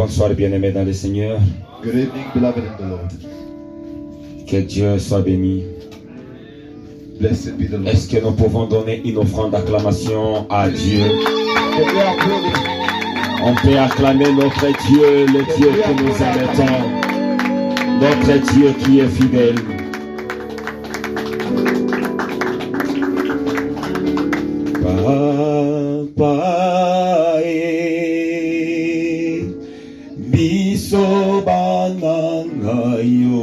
Bonsoir bien-aimés dans le Seigneur. Good evening, beloved in the Lord. Que Dieu soit béni. Blessed be the Lord. Est-ce que nous pouvons donner une offrande d'acclamation à Dieu? On peut acclamer notre Dieu, le Dieu que nous arrêtons, notre Dieu qui est fidèle. Papa biso banangayo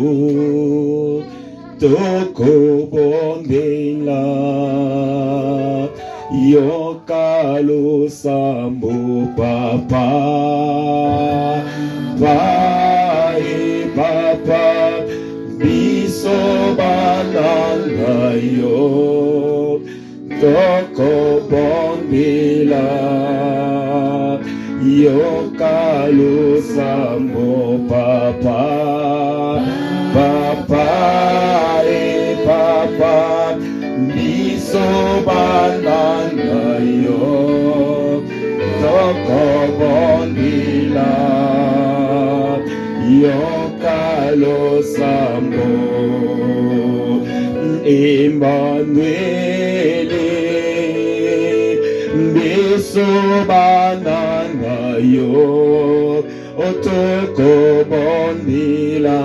toko bondela yokalo sambo papa papa biso banangayo toko bondela yokalo sambo papa papa biso banana yo toko bondela yokalo sambo Emmanuel biso banana yo otoko bondela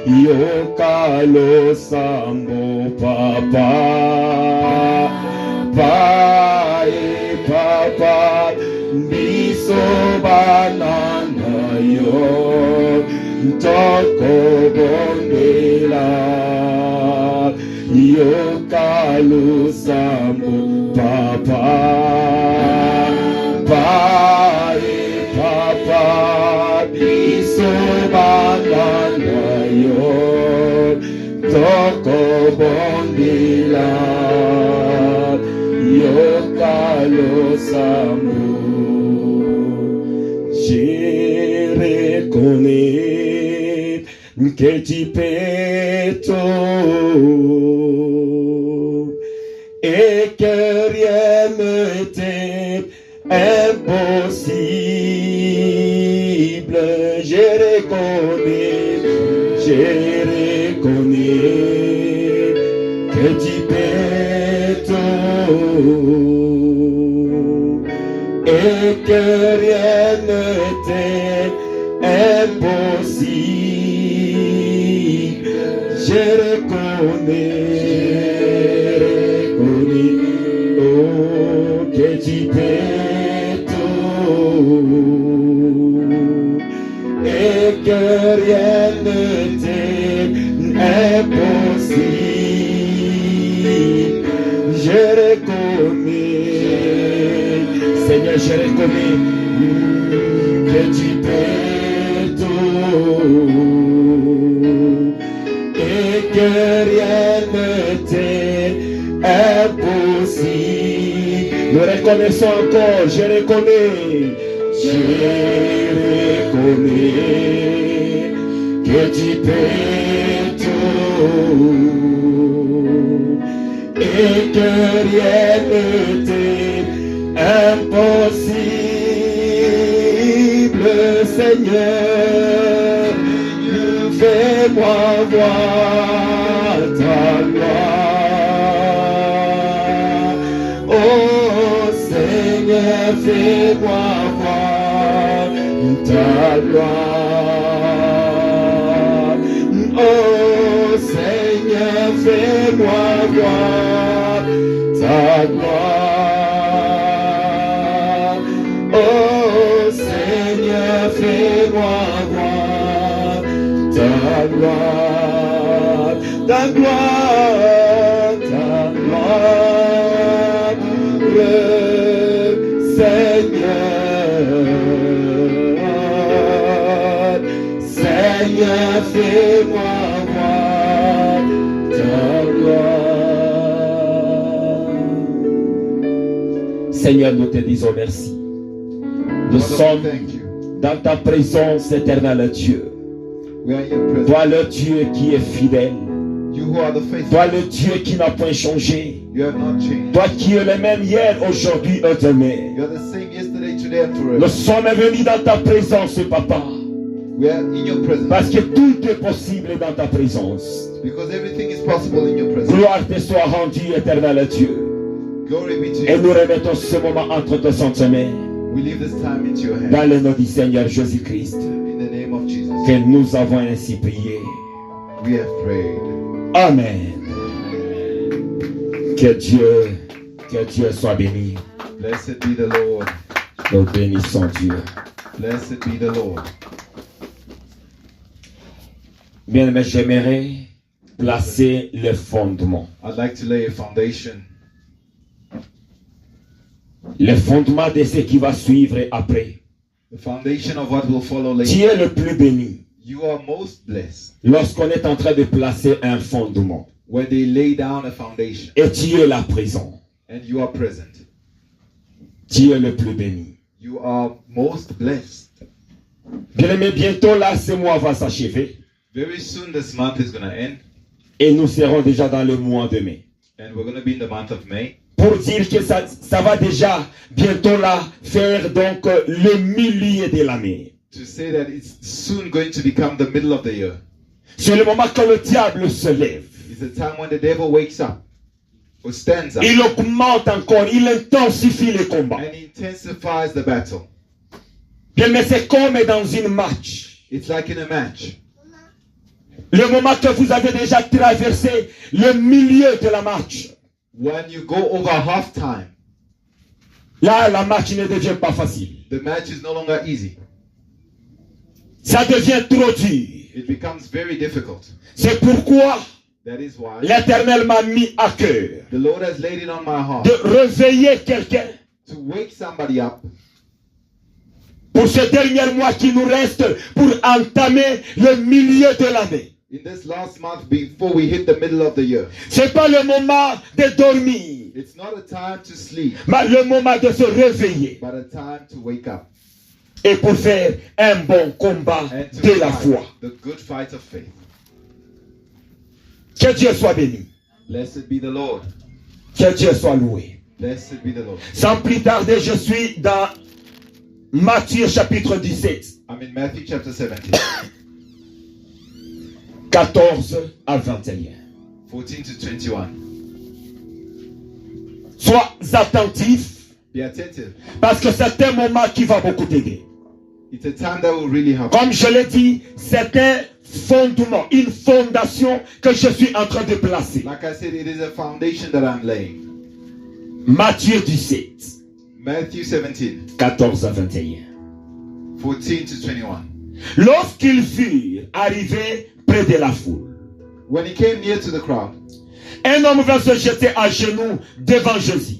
yokalo sambo papa biso banana yo toko bondela yokalo sambo papa biso banana yo toko bondela yokalo sambo. Je reconnais que tu peux tout et que rien ne t'est impossible. Je reconnais que tu peux tout et que rien ne t'est impossible. Je reconnais oh, que tu peux tout et que rien ne t'est impossible. Je reconnais, Seigneur, je reconnais que tu peux tout et que rien ne t'est impossible. Nous reconnaissons encore, je reconnais que tu peux tout et que rien ne t'est impossible. Seigneur, fais-moi voir ta gloire. Oh Seigneur, fais-moi voir ta gloire. Oh Seigneur, fais-moi voir ta gloire. Oh Seigneur, fais-moi voir ta gloire, ta gloire, ta gloire, Seigneur, Seigneur, fais-moi voir ta gloire. Seigneur, nous te disons merci. Nous sommes dans ta présence, éternelle Dieu. Toi le Dieu qui est fidèle. You who are the faithful. Toi le Dieu qui n'a point changé. You have not changed. Toi qui es le même hier, aujourd'hui et demain. You are the same yesterday, today, and forever. Nous sommes venus dans ta présence, Papa. We are in your presence. Parce que tout est possible dans ta présence. Because everything is possible in your presence. Gloire te soit rendue, éternel Dieu. Glory be to Et you. nous remettons ce moment entre tes saintes mains. We leave this time into your hands. Dans le nom du Seigneur Jésus-Christ. In the name of Jesus. Que nous avons ainsi prié. We have prayed. Amen. Que Dieu soit béni. Blessed be the Lord. Nous bénissons Dieu. Blessed be the Lord. Bien, mais j'aimerais placer le fondement. I'd like to lay a foundation. Le fondement de ce qui va suivre après. The foundation of what will follow Tu later. es le plus béni You are most blessed lorsqu'on est en train de placer un fondement. when they lay down a foundation Et tu es là présent. and you are present. Tu es le plus béni. You are most blessed. Bien aimé, bientôt là, ce mois va s'achever. Very soon this month is going to end Et nous serons déjà dans le mois de mai. and we're going to be in the month of May. Pour dire que ça va déjà bientôt là faire donc le milieu de l'année. To say that it's soon going to become the middle of the year. C'est le moment que le diable se lève. It's a time when the devil wakes up or stands up Il augmente encore, il intensifie les combats. and intensifies the battle. Bien, mais c'est comme dans une match. It's like in a match. Le moment que vous avez déjà traversé le milieu de la match. When you go over halftime, Là, la match ne devient pas facile. the match is no longer easy. Ça devient trop dur. It becomes very difficult. C'est pourquoi That is why l'Éternel m'a mis à cœur the Lord has laid it on my heart de réveiller quelqu'un to wake somebody up pour ce dernier mois qui nous reste pour entamer le milieu de l'année. in this last month before we hit the middle of the year. C'est pas le moment de dormir, It's not a time to sleep, mais le moment de se réveiller but a time to wake up et pour faire un bon combat and to de la fight foi. the good fight of faith. Que Dieu soit béni. Blessed be the Lord. Que Dieu soit loué. Blessed be the Lord. Sans plus tarder, je suis dans Matthieu chapitre 17, I'm in Matthew chapter 17, 14 à 21. 14 to 21. Sois attentif Be attentive. parce que c'est un moment qui va beaucoup t'aider. It's a time that will really help. Comme je l'ai dit, c'est un fondement, une fondation que je suis en train de placer. Like I said, it is a foundation that I'm laying. Matthieu 17, Matthew 17, 14 à 21. 14 to 21. Lorsqu'ils furent arrivés près de la foule, When he came near to the crowd, un homme vint se jeter à genoux devant Jésus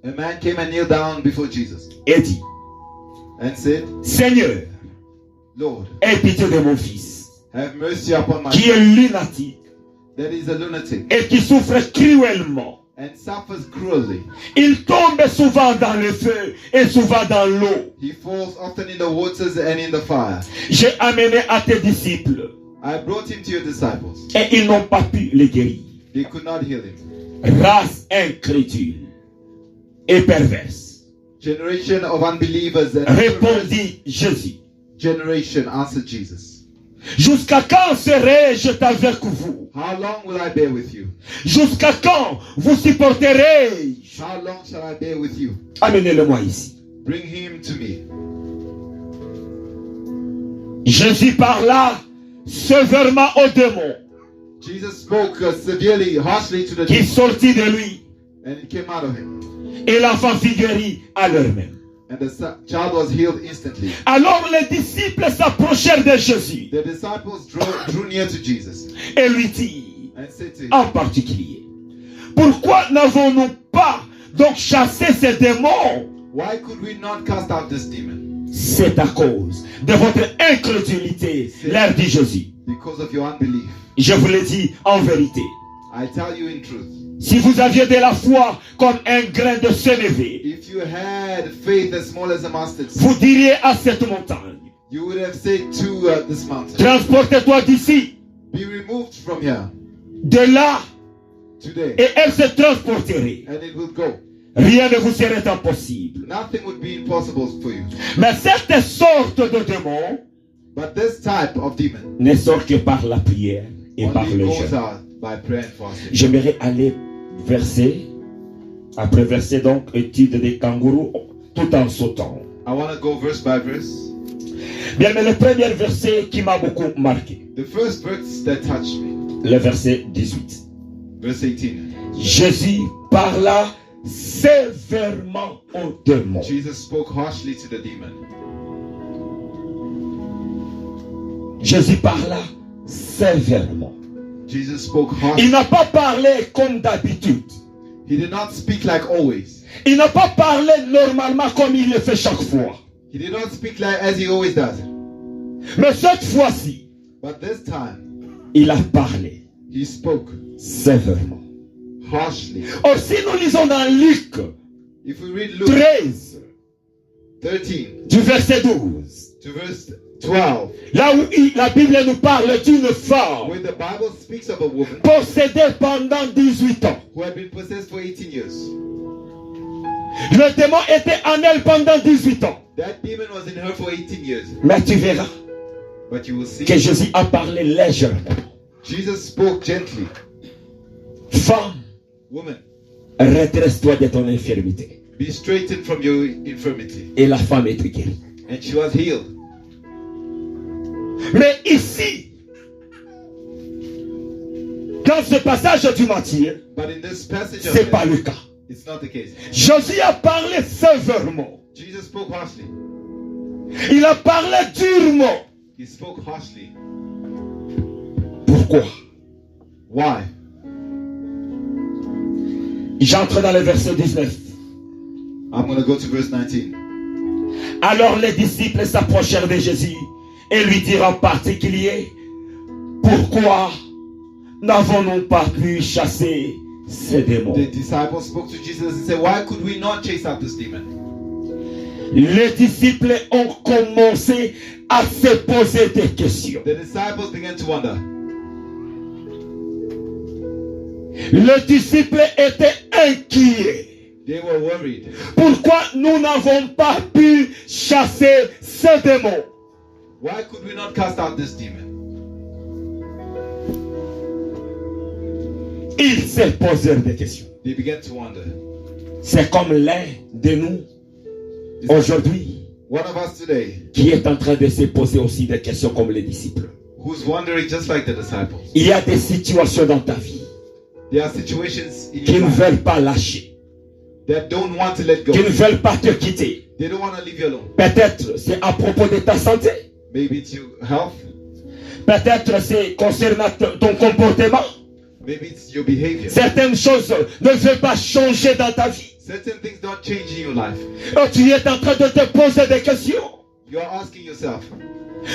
a man came and kneeled down before Jesus et dit, and said, Seigneur, Lord, aie pitié de mon fils, have mercy upon my qui est son, lunatique that is a lunatic et qui souffre cruellement. and suffers cruelly. Il tombe souvent dans le feu et souvent dans l'eau. He falls often in the waters and in the fire. J'ai amené à tes disciples I brought him to your disciples. et ils n'ont pas pu le guérir. They could not heal him. Race incrédule et perverse. Generation of unbelievers and Répondit Jésus. generation answered Jesus. Jusqu'à quand serai-je avec vous? How long will I bear with you? Jusqu'à quand vous supporterai-je? How long shall I bear with you? Amenez-le-moi ici. Bring him to me. Jésus parla sévèrement au démon Jesus spoke severely, harshly to the qui demon, sortit de lui and it came out of him. et l'enfant fut guéri à l'heure même. And the child was healed instantly. Alors les disciples s'approchèrent de Jésus The disciples drew near to Jesus et lui dirent and said to him, en particulier, pourquoi n'avons-nous pas donc chassé ces démons? why could we not cast out this demon? C'est à cause de votre incrédulité, leur dit Jésus. Because of your unbelief. Je vous le dis en vérité. I tell you in truth, Si vous aviez de la foi comme un grain de sénévé, if you had faith as small as a mustard seed, vous diriez à cette montagne, you would have said to this mountain, transportez-toi d'ici be removed from here de là today, et elles se transporteraient. and it will go. Rien ne vous serait impossible. Nothing would be impossible for you. Mais cette sorte de démon But this type of demon ne sort que par la prière et par only le goes jeûne. out by prayer and fasting. J'aimerais aller verset après verset, donc étude des kangourous tout en sautant. I want to go verse by verse. Bien, mais le premier verset qui m'a beaucoup marqué, The first verse that touched me, le verset 18. verse 18. Jésus parla sévèrement au démon. Jesus spoke harshly to the demon. Jésus parla sévèrement. Jesus spoke Il harshly. n'a pas parlé comme d'habitude. He did not speak like always. Il n'a pas parlé normalement comme il le fait chaque fois. He did not speak like as he always does. Mais cette fois-ci, But this time, il a parlé he spoke sévèrement. harshly. Or, si nous lisons dans Luc If we read Luke 13, 13 du verset 12, to verse 12, là où la Bible nous parle d'une femme where the Bible speaks of a woman possédée pendant 18 ans. who had been possessed for 18 years. Le démon était en elle pendant 18 ans. That demon was in her for 18 years. Mais tu verras But you will see, que Jésus a parlé légèrement. Jesus spoke gently. Femme, Woman, redresse-toi de ton infirmité. be straightened from your infirmity. Et la femme est guérie. And she was healed. Mais ici, dans ce passage du Matthieu, But in this passage of c'est pas Matthew, le cas. it's not the case. Jésus a parlé sévèrement. Jesus spoke harshly. Il a parlé durement. He spoke harshly. Pourquoi? Why? J'entre dans le verset 19. I'm going to go to verse 19. Alors les disciples s'approchèrent de Jésus et lui dirent en particulier, pourquoi n'avons-nous pas pu chasser ces démons? The disciples spoke to Jesus and said, why could we not chase out this demon? Les disciples ont commencé à se poser des questions. The disciples began to wonder. Les disciples étaient inquiets. They were worried. Pourquoi nous n'avons pas pu chasser ces démons? Why could we not cast out this demon? Ils se posèrent des questions. They began to wonder. C'est comme l'un de nous aujourd'hui One of us today qui est en train de se poser aussi des questions comme les disciples. who's wondering just like the disciples. Il y a des situations dans ta vie There are situations in qui your ne life veulent pas lâcher, that don't want to let go. qui ne veulent pas te quitter. They don't want to leave you alone. Peut-être c'est à propos de ta santé. Maybe it's your health. Peut-être c'est concernant ton comportement. Maybe it's your behavior. Certaines choses ne veulent pas changer dans ta vie. Certain things don't change in your life. Et tu es en train de te poser des questions. You are asking yourself,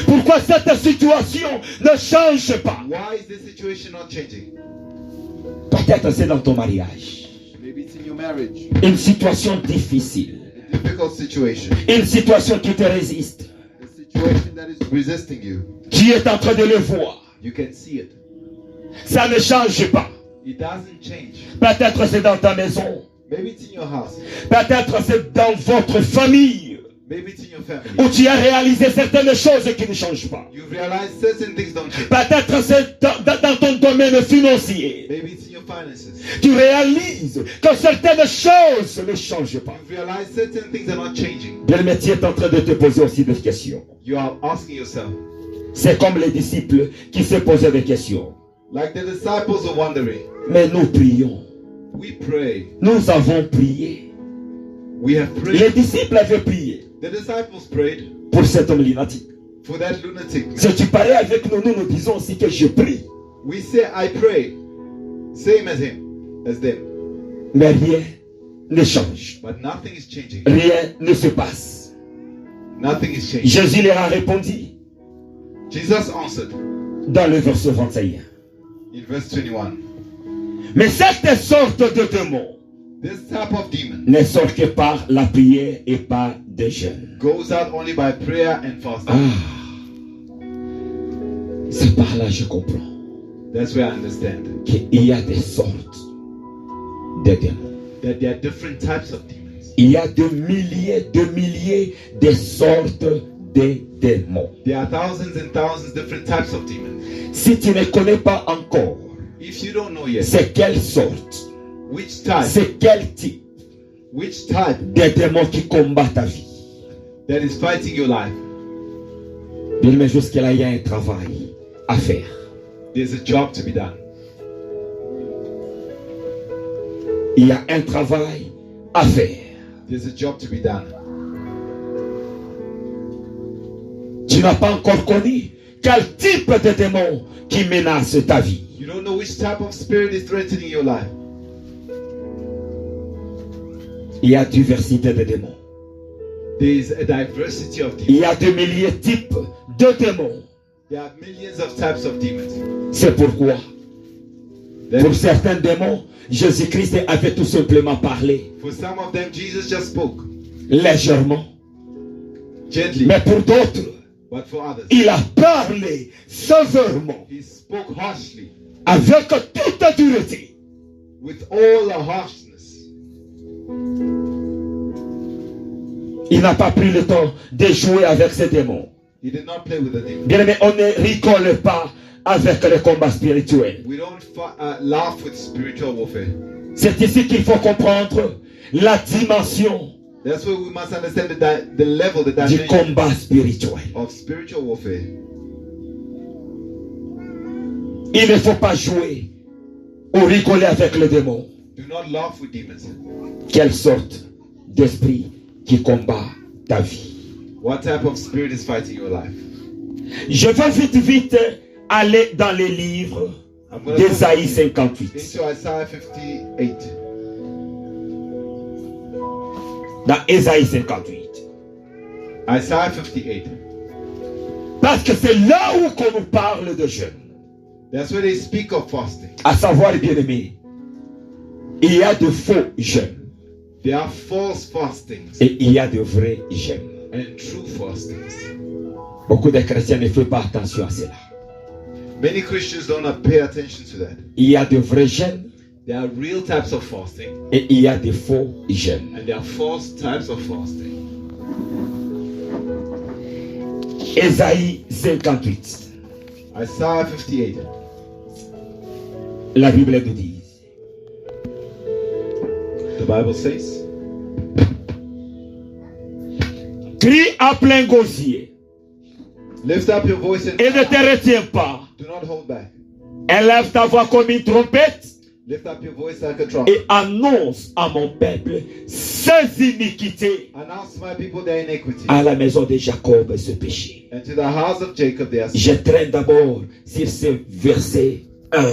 Pourquoi cette situation ne change pas? why is this situation not changing? Peut-être c'est dans ton mariage. Maybe it's in your marriage. Une situation difficile. A difficult situation. Une situation qui te résiste. A situation that is resisting you. Tu es en train de le voir. You can see it. Ça ne change pas. It doesn't change. Peut-être c'est dans ta maison. Maybe it's in your house. Peut-être c'est dans votre famille. Maybe it's in your family. Où tu as réalisé certaines choses qui ne changent pas. You've realized certain things don't change. Peut-être c'est dans ton domaine financier. Maybe it's in your finances. Tu réalises que certaines choses ne changent pas. You've realized certain things are not changing. Bien, mais tu es en train de te poser aussi des questions. You are asking yourself, C'est comme les disciples qui se posaient des questions. like the disciples are wondering. Mais nous prions. We pray. Nous avons prié. We have Les prayed. disciples avaient prié The disciples prayed pour cet homme lunatique. for that lunatic. Si tu parlais avec nous, nous nous disons aussi que je prie. We say, I pray. Same as him, as them. Mais rien ne change. But nothing is changing. Rien ne se passe. Nothing is changing. Jésus leur a répondu Jesus answered dans le verset 21. in verse 21. Mais cette sorte de démon This type of demon ne sort que par la prière et par des jeûnes. goes out only by prayer and fasting. Ah, c'est par là que je comprends. That's where I understand qu'il y a des sortes de démons. that there are different types of demons. Il y a de milliers de sortes de démons. There are thousands and thousands different types of demons. Si tu ne connais pas encore If you don't know yet c'est quelle sorte, which type c'est quel type de démons qui combat ta vie, that is fighting your life, bien mais jusqu'à là il y a un travail à faire. there's a job to be done. Il y a un travail à faire. There's a job to be done. Tu n'as pas encore connu quel type de démon qui menace ta vie. You don't know which type of spirit is threatening your life. Il y a diversité de démons. There is a diversity of Il demons. y a de milliers de types de démons. There are millions of types of demons. C'est pourquoi, That pour is- certains démons, Jésus-Christ avait tout simplement parlé for some of them, Jesus just spoke légèrement. gently, Mais pour d'autres, but for others, il a parlé sévèrement, he spoke harshly, avec toute dureté. with all the harshness. Il n'a pas pris le temps de jouer avec ces démons. He did not play with the demons. Bien aimé, on ne rigole pas avec les combats spirituels. We don't laugh with spiritual warfare. C'est ici qu'il faut comprendre la dimension That's where we must understand the level, the du dimension combat spirituel. of spiritual warfare. Il ne faut pas jouer ou rigoler avec les démons. Do not laugh with demons. Quelle sorte d'esprit qui combat ta vie? What type of spirit is fighting your life? Je vais vite aller dans les livres I'm going d'Ésaïe 58. into Isaiah 58. Dans Ésaïe 58. Isaiah 58. Parce que c'est là où qu'on nous parle de jeûne. That's where they speak of fasting. À savoir, bien aimé, il y a de faux jeûnes There are false fastings et il y a de vrais jeûnes. and true fastings. Beaucoup de chrétiens ne font pas attention à cela. Many Christians don't pay attention to that. Il y a de vrais jeûnes There are real types of fasting et il y a de faux jeûnes. and there are false types of fasting. Ésaïe 58. Isaiah 58. La Bible nous dit. The Bible says, Crie à plein gosier lift up your voice and et ne te retiens pas. do not hold back. Élève ta voix comme une trompette Lift up your voice like a trumpet. et annonce à mon peuple ses iniquités, Announce to my people their iniquity, à la maison de Jacob ce péché. and to the house of Jacob their sin. Je traîne d'abord sur ce verset 1.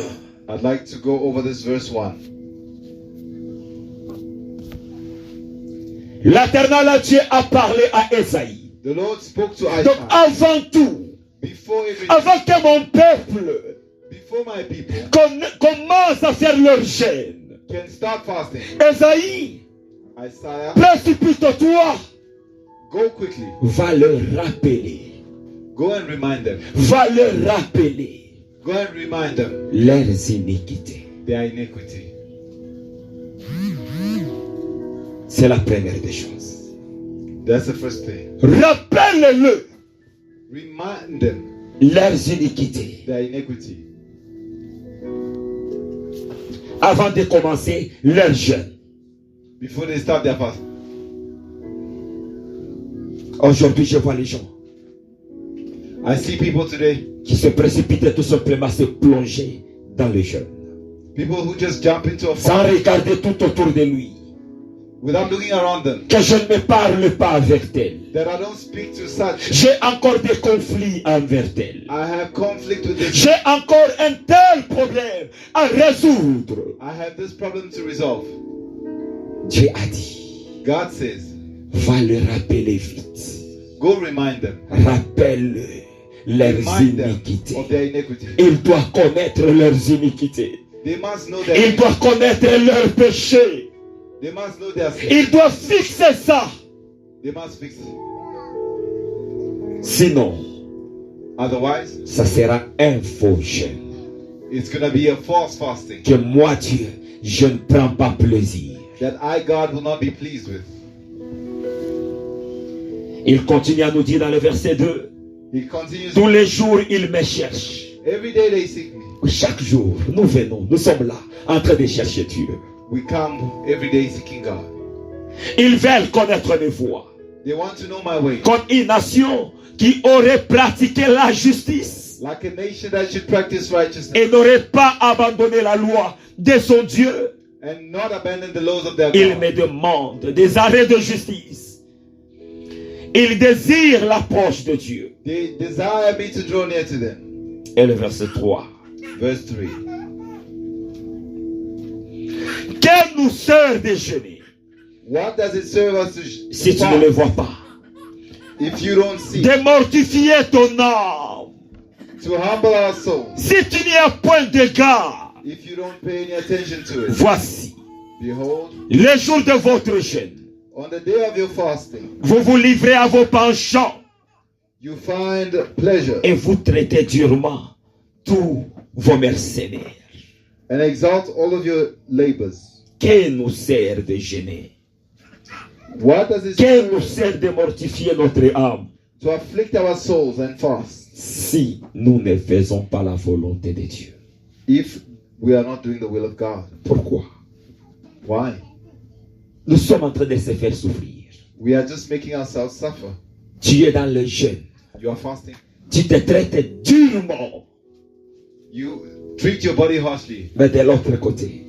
I'd like to go over this verse 1. L'Éternel Dieu a parlé à Ésaïe. The Lord spoke to Donc Isaiah. avant tout, Before everything, avant que mon peuple before my people commence à faire leur jeûne, can start fasting, Ésaïe, Isaiah, précipite-toi, go quickly. va leur rappeler, Go and remind them. va leur rappeler Go and remind them leurs iniquités. their iniquity. C'est la première des choses. That's the first thing. Rappelle-le Remind them leurs iniquités their iniquity avant de commencer leur jeûne. before they start their fast. Aujourd'hui, je vois les gens I see people today, qui se précipitent tout simplement à se plonger dans le jeûne, people who just jump into a sans fast regarder tout autour de lui. without looking around them. Que je ne me parle pas avec elle. That I don't speak to such. J'ai encore des conflits envers elle. I have conflict with this. J'ai encore un tel problème à résoudre. I have this problem to resolve. Dieu a dit, God says, va le rappeler vite. go remind them. Rappelle leurs Remind them iniquités. of their iniquity. Il doit connaître leurs iniquités. They must know Il their doit connaître leurs péchés. They must know their sin. Il doit fixer ça. They must fix it. Sinon, Otherwise, ça sera un faux jeûne. It's going to be a false fasting que moi, Dieu, je ne prends pas plaisir. that I, God, will not be pleased with. Il continue à nous dire dans le verset 2, He continues, tous les jours, il me cherche. every day they seek me. Chaque jour, nous venons, nous sommes là, en train de chercher Dieu. We come every day seeking God. Ils veulent connaître mes voies. They want to know my way. Comme une nation qui aurait pratiqué la justice Like a nation that should practice righteousness et n'aurait pas abandonné la loi de son Dieu. and not abandon the laws of their Il God. me demande des arrêts de justice. Il désire l'approche de Dieu. They desire me to draw near to them. Et le verset 3. Verse 3. Que nous sert de jeûner What does it serve us to si tu ne le vois pas? if you don't see? De mortifier ton âme. To humble our souls. Si tu n'y as point d'égard, If you don't pay any attention to it. voici, Behold, le jour de votre jeûne, on the day of your fasting, vous vous livrez à vos penchants you find pleasure et vous traitez durement tous vos mercenaires. and exalt all of your labors. Que nous sert de jeûner? What does it Que nous serve sert de mortifier notre âme to afflict our souls and fast si nous ne faisons pas la volonté de Dieu? if we are not doing the will of God? Pourquoi? Why? Nous sommes en train de se faire souffrir. We are just making ourselves suffer. Tu es dans le jeûne. You are fasting. Tu te traites durement. You treat your body harshly, Mais de l'autre côté,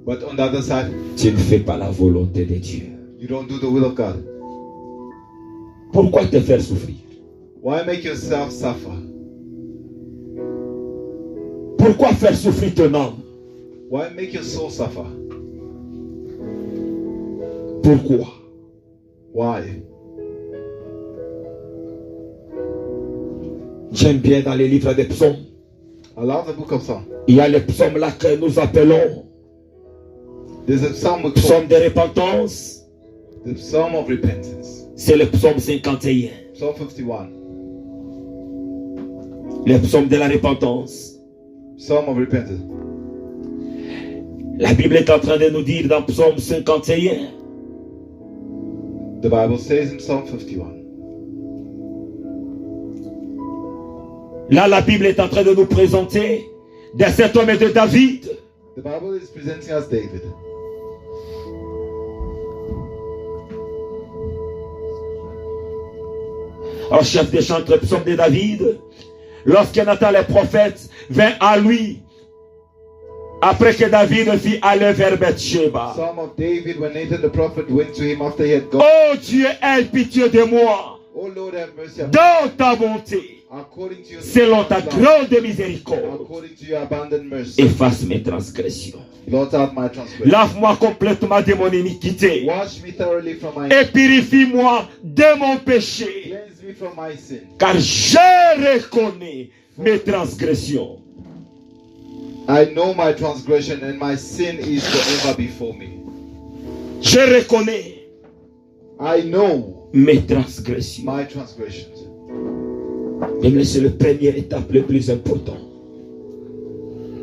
but on the other side, tu ne fais pas la volonté de Dieu. you don't do the will of God. Pourquoi te faire souffrir? Why make yourself suffer? Pourquoi faire souffrir ton âme? Why make your soul suffer? Pourquoi? Why? J'aime bien dans les livres des psaumes. I love the book of Psalms. Il y a les psaumes là que nous appelons There's a psalm we call psaume de repentance. the Psalm of Repentance. C'est le psaume 51. Psalm 51. Le psaume de la repentance. Psalm of Repentance. La Bible est en train de nous dire dans psaume 51. The Bible says in Psalm 51. Là, la Bible est en train de nous présenter de cet homme et de David. The Bible is presenting us David. En chef des chantres, psaume de David. Lorsque Nathan le prophète vint à lui, après que David fit aller vers Bathsheba. Psalm of David when Nathan the prophet went to him after he had gone. Oh Dieu, aie pitié de moi, Oh Lord, have mercy upon me. dans ta bonté, According to your selon ta steadfast love, grande miséricorde, according to your abundant mercy, efface mes transgressions. blot out my transgression. Lave-moi complètement de mon iniquité Wash me thoroughly from my et purifie-moi de mon péché, cleanse me from my sin. car je reconnais mes transgressions. I know my transgression and my sin is forever before me. Je reconnais I know mes transgressions. my transgressions. Même c'est le premier étape le plus important.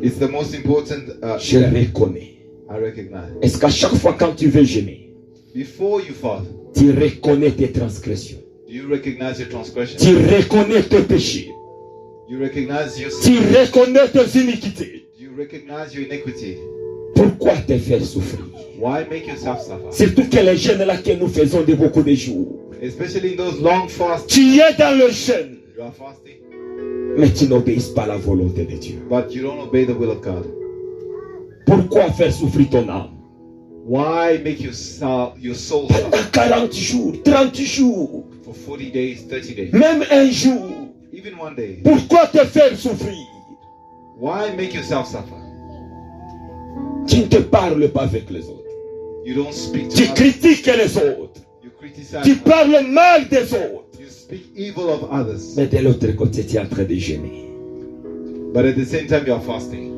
It's the most important. Je reconnais. I recognize. Est-ce qu'à chaque fois quand tu veux jeûner, Before you fast, tu reconnais tes transgressions? do you recognize your transgression? Tu reconnais tes péchés? You recognize your Tu sin? reconnais tes iniquités? Do you recognize your iniquity? Pourquoi te faire souffrir? Why make yourself suffer? Surtout que les jeûnes là que nous faisons de beaucoup de jours. Especially in those long fasts. Tu es dans le jeûne, You are fasting, mais tu n'obéis pas à la volonté de Dieu. but you don't obey the will of God. Pourquoi faire souffrir ton âme? Why make your soul suffer Pendant 40 jours, 30 jours, for 40 days, 30 days, même un jour. even one day? Pourquoi te faire souffrir? Why make yourself suffer? Tu ne te parles pas avec les autres. You don't speak to Tu others. critiques les autres. You criticize Tu others. parles mal des autres. You speak evil of others. Mais de l'autre côté, tu es en train de jeûner. But at the same time, you are fasting.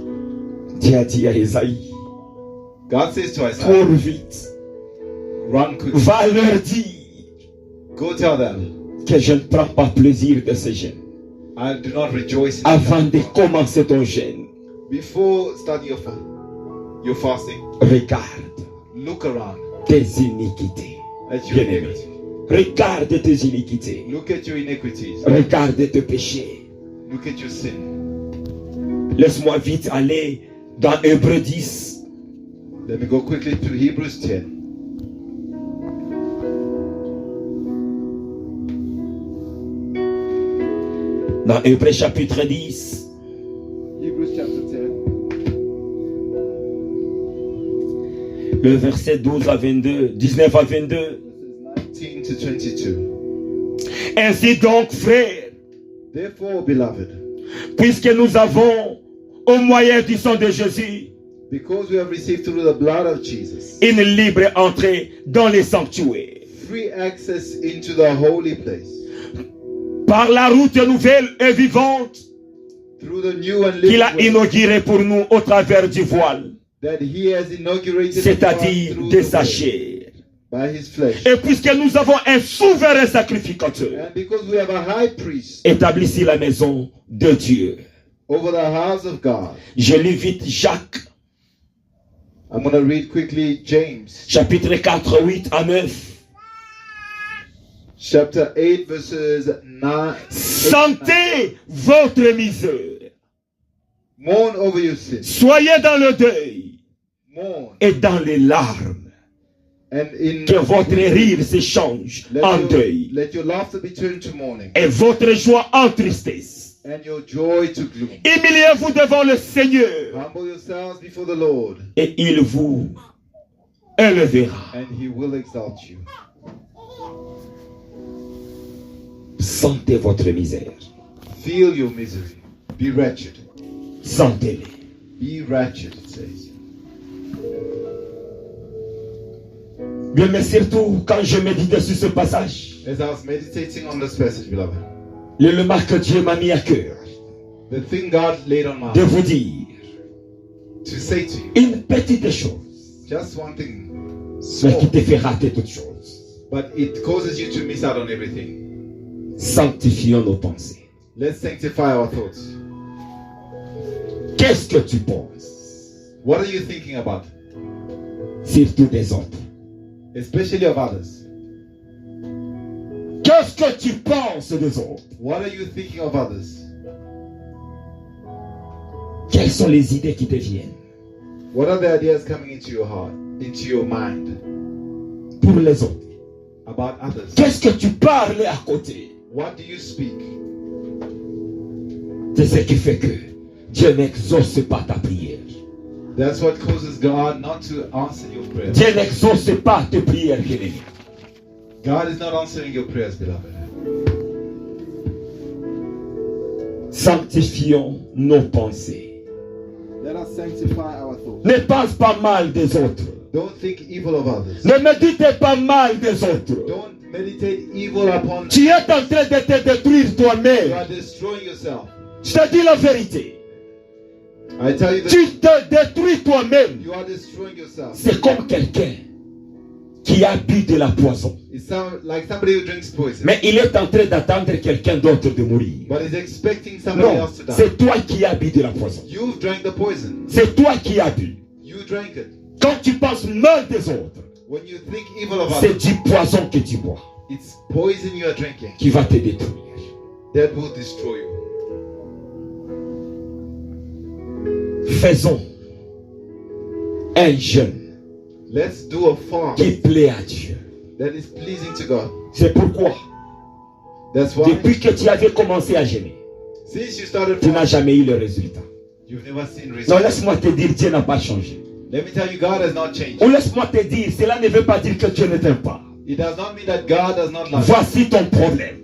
Dieu a dit à Esaïe, God says to Isaiah, cours vite, run quick. va leur dire Go tell them, que je ne prends pas plaisir de ce jeûne. I do not rejoice in Avant them. de commencer ton jeûne, Before starting your fasting, regarde look around tes iniquités. at your Bien-aimé, iniquities. regarde tes iniquités. Look at your iniquities. Regarde tes péchés. Look at your sin. Laisse-moi vite aller dans Hébreux 10. Let me go quickly to Hebrews 10. Dans Hébreux chapitre 10. Hebrews chapter 10. Le verset 12 à 22, 19 à 22. Verses 19 to 22. Ainsi donc, frères, Therefore, beloved, puisque nous avons, au moyen du sang de Jésus, because we have received through the blood of Jesus une libre entrée dans les sanctuaires, free access into the holy place, par la route nouvelle et vivante through the new and qu'il a living way inaugurée pour nous au travers du voile, that he has inaugurated c'est-à-dire through de the sa veil, chair. by his flesh. Et puisque nous avons un souverain sacrificateur, And because we have a high priest établi ici la maison de Dieu. over the house of God. Je lis vite Jacques, I'm going to read quickly James chapitre 4, 8 à 9. chapter 8 verses 9. Sentez votre misère. Mourn over your sins. Soyez dans le deuil Mourn. et dans les larmes. And in Que votre rire se change en deuil let your laughter be turned to mourning et votre joie en tristesse. and your joy to gloom. Humiliez-vous devant le Seigneur Humble yourselves before the Lord, et il vous élèvera. and he will exalt you. Sentez votre misère. Feel your misery. Be wretched. Sentez-les. Be wretched, it says. Bien, mais surtout quand je méditais sur ce passage, As I was meditating on this passage, beloved, l'élément que Dieu m'a mis à cœur the thing God laid on my de heart vous dire to say to you, une petite chose, just one thing, mais qui small, te fait rater toute chose. but it causes you to miss out on everything. Sanctifions nos pensées. Let's sanctify our thoughts. Qu'est-ce que tu penses? What are you thinking about? Surtout des autres. Especially of others. Qu'est-ce que tu penses des autres? What are you thinking of others? Quelles sont les idées qui te viennent What are the ideas coming into your heart, into your mind pour les autres? about others? Qu'est-ce que tu parles à côté? What do you speak? C'est ce qui fait que Dieu n'exauce pas ta prière. That's what causes God not to answer your prayers. Dieu n'exauce pas tes prières, bien-aimé. God is not answering your prayers, beloved. Sanctifions nos pensées. Let us sanctify our thoughts. Ne pense pas mal des autres. Don't think evil of others. Ne médite pas mal des autres. Don't meditate evil upon. Tu es en train de te détruire You toi-même. are destroying yourself. Je te dis la vérité. I tell you Tu that te détruis toi-même. you are destroying yourself. C'est comme quelqu'un qui a bu de la poison. It sounds like somebody who drinks poison, Mais il est en train d'attendre quelqu'un d'autre de mourir. but is expecting somebody Non, else to die. c'est toi qui as bu de la poison. You've drank the poison. C'est toi qui as bu. You drank it. Quand tu penses mal des autres, When you think evil of c'est others, du poison que tu bois it's poison you are drinking qui va te détruire. that will destroy you. Faisons un jeûne Let's do a fast qui plaît à Dieu. that is pleasing to God. C'est pourquoi, That's why, depuis que tu avais commencé à jeûner, since you started tu n'as fasting, jamais eu le résultat. you've never seen Non, results. laisse-moi te dire, Dieu n'a pas changé. Let me tell you, God has not changed. Ou laisse-moi te dire, cela ne veut pas dire que Dieu ne t'aime pas. It does not mean that God does not love you. Voici ton problème.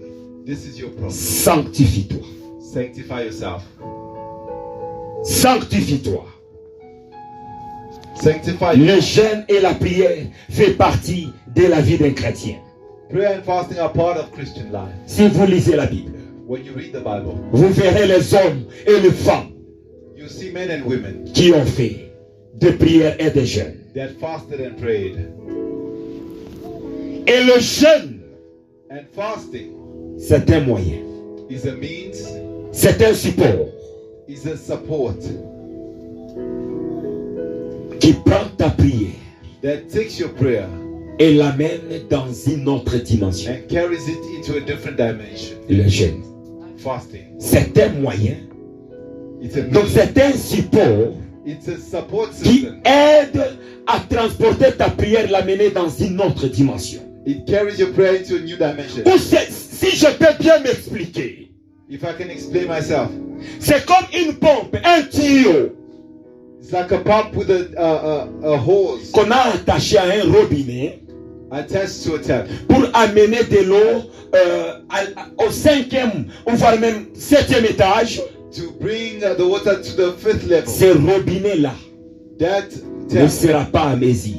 This is your problem. Sanctifie-toi. Sanctify yourself. Sanctifie-toi. Sanctify Le yourself. jeûne et la prière fait partie de la vie d'un chrétien. Prayer and fasting are part of Christian life. Si vous lisez la Bible, When you read the Bible, vous verrez les hommes et les femmes you see men and women qui ont fait des prières et des jeûnes. that fasted and prayed. Et le jeûne, And fasting c'est un moyen, is a means, c'est un support is a support qui prend ta prière that takes your prayer et l'amène dans une autre dimension. and carries it into a different dimension. Le jeûne. Fasting. C'est un moyen, It's a donc means. c'est un support It's a support qui system. aide à transporter ta prière, l'amener dans une autre dimension. It carries your prayer into a new dimension. Ou si je peux bien m'expliquer, If I can explain myself, c'est comme une pompe, un tuyau it's like a pump with a hose qu'on a attaché à un robinet attached to a tap pour amener de l'eau au 5e ou voire même 7e étage. to bring the water to the 5th level. Ce robinet-là That ne tap sera pas à mesure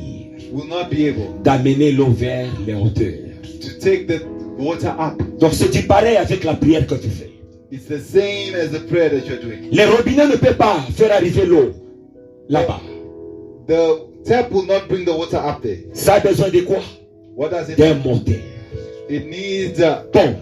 will not be able d'amener l'eau vers les hauteurs. to take the water up. Donc c'est du pareil avec la prière que tu fais. It's the same as the prayer that you're doing. Le robinet ne peut pas faire arriver l'eau là-bas. The tap will not bring the water up there. Ça a besoin de quoi? What does it D'un need? moteur. It needs a Pompe.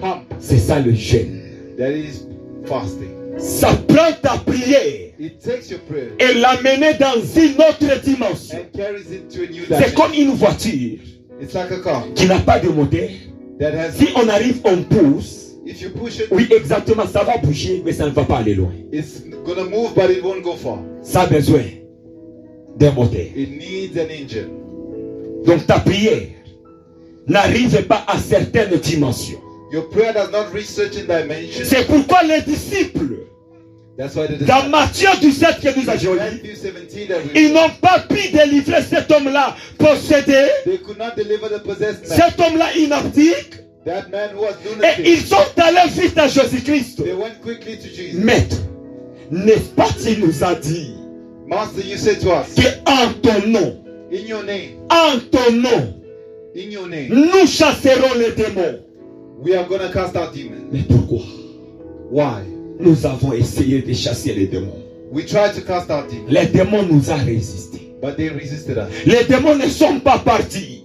pump. C'est ça le jeûne. That is fasting. Ça prend ta prière It takes your prayer et l'amène dans une autre dimension. and carries it to a new C'est comme dimension. une voiture It's like a car qui n'a pas de moteur. that has. Si on arrive, on pousse. If you push it, Oui, exactement, ça va bouger, mais ça ne va pas aller loin. it's gonna move, but it won't go far. Ça a besoin d'un moteur. It needs an engine. Donc ta prière n'arrive pas à certaines dimensions. Your prayer does not reach certain dimensions. C'est pourquoi les disciples, That's why the dans disciples, Matthieu 17 que nous avons lu, Matthew 17 that we ils n'ont pas pu délivrer cet homme-là possédé, they could not deliver the possessed man. cet homme-là inaptique, That man who was et lunatic. ils sont allés vite à Jésus-Christ. They went quickly to Jesus. Maître, n'est-ce pas tu nous as dit Master, you said to us, que en ton nom, in your name, en ton nom, in your name, nous chasserons les démons. we are gonna cast out demons. Mais pourquoi? Why? Nous avons essayé de chasser les démons. We tried to cast out demons, Les démons nous ont résisté. but they resisted us. Les démons ne sont pas partis.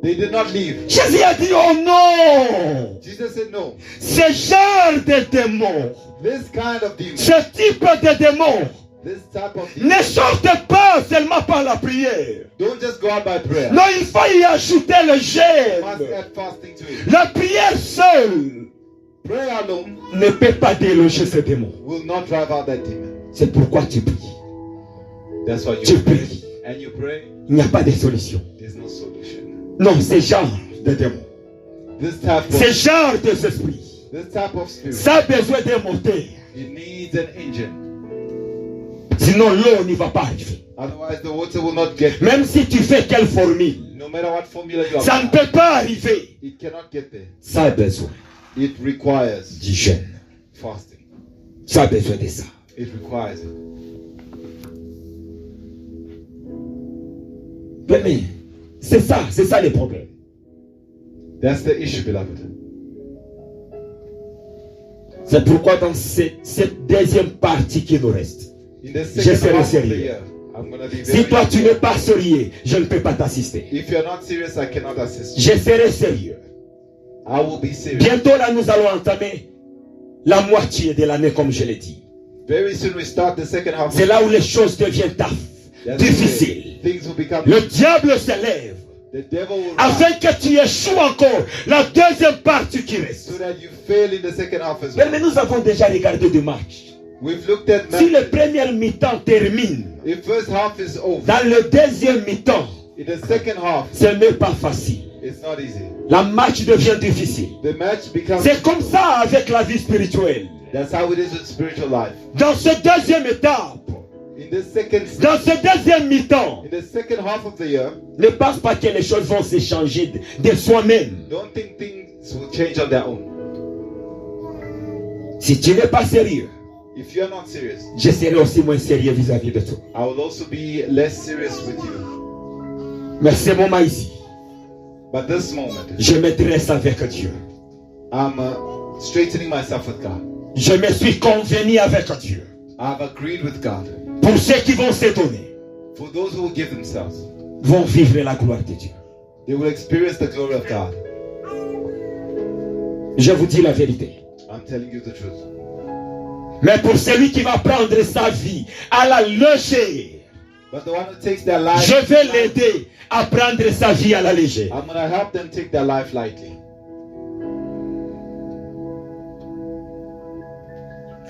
They did not leave. Jésus a dit, oh non, Jesus said, no. ce genre de démons, This kind of demon, ce type de démons, this type of demon, ne sortent pas seulement par la prière. don't just go out by prayer. Non, il faut y ajouter le You must jeûne. add fasting to it. La prière seule Prayer alone ne peut pas déloger ces démons. will not drive out that demon. C'est pourquoi tu pries. That's why Tu you pray. pries. And you pray, Il n'y a pas de solution. there's no solution. Non, c'est genre de démons. This type C'est of, genre de esprits. this type of spirit, Ça a besoin d'un moteur. it needs an engine. Sinon, l'eau n'y va pas arriver. Otherwise, the water will not get. Même si tu fais quelle formule, No matter what formula you ça ne apply, peut pas arriver. it cannot get there. Ça a besoin It requires du jeûne. fasting. Ça a besoin de ça. It requires it. Mais c'est ça le problème. That's the issue, beloved. C'est pourquoi dans cette deuxième partie qui nous reste, In the Je second serai half of the sérieux. year, I'm gonna be si very. toi tu n'es pas sérieux, je ne peux pas t'assister. If you're not serious, I cannot assist you. Je serai sérieux. I will be serious. Bientôt là, nous allons entamer la moitié de l'année, comme je l'ai dit. Very soon we start the second half. C'est là où les choses deviennent That's difficiles. where things will become. Le diable se lève The devil will afin rise que tu échoues encore la deuxième partie qui reste. so that you fail in the second half as Mais well. nous avons déjà regardé des matchs. We've looked at Si le matches. premier mi-temps termine, The first half is over. dans le deuxième mi-temps, In the second half, ce n'est pas facile. it's not easy. La match devient difficile. The match becomes. C'est comme ça avec la vie spirituelle. That's how it is with spiritual life. Dans cette deuxième étape, In the second, dans ce deuxième mi-temps, in the second half of the year, ne pense pas que les choses vont se changer de soi-même. don't think things will change on their own. Si tu n'es pas sérieux, If you're not serious, je serai aussi moins sérieux vis-à-vis de toi. I will also be less serious with you. Mais ce moment ici, But this moment, je me dresse avec Dieu. I'm straightening myself with God. Je me suis convenu avec Dieu. I've agreed with God. Pour ceux qui vont se donner, For those who will give themselves, vont vivre la gloire de Dieu. they will experience the glory of God. Je vous dis la vérité. I'm telling you the truth. Mais pour celui qui va prendre sa vie à la légère, But the one who takes their life, je vais l'aider à prendre sa vie à la légère. I'm going to help them take their life lightly.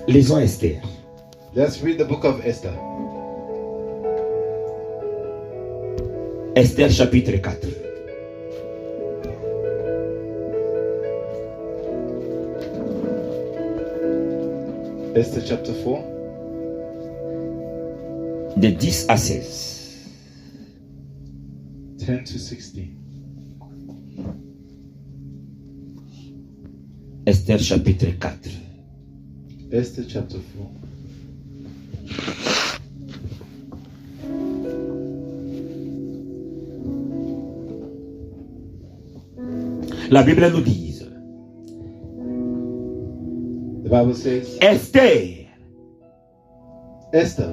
Lisons Esther. Let's read the book of Esther. Esther chapitre 4. Esther chapter 4. De 10 à 16. 10 to 16. Esther chapitre 4. Esther chapter 4. La Bible nous dit, The Bible says, Esther Esther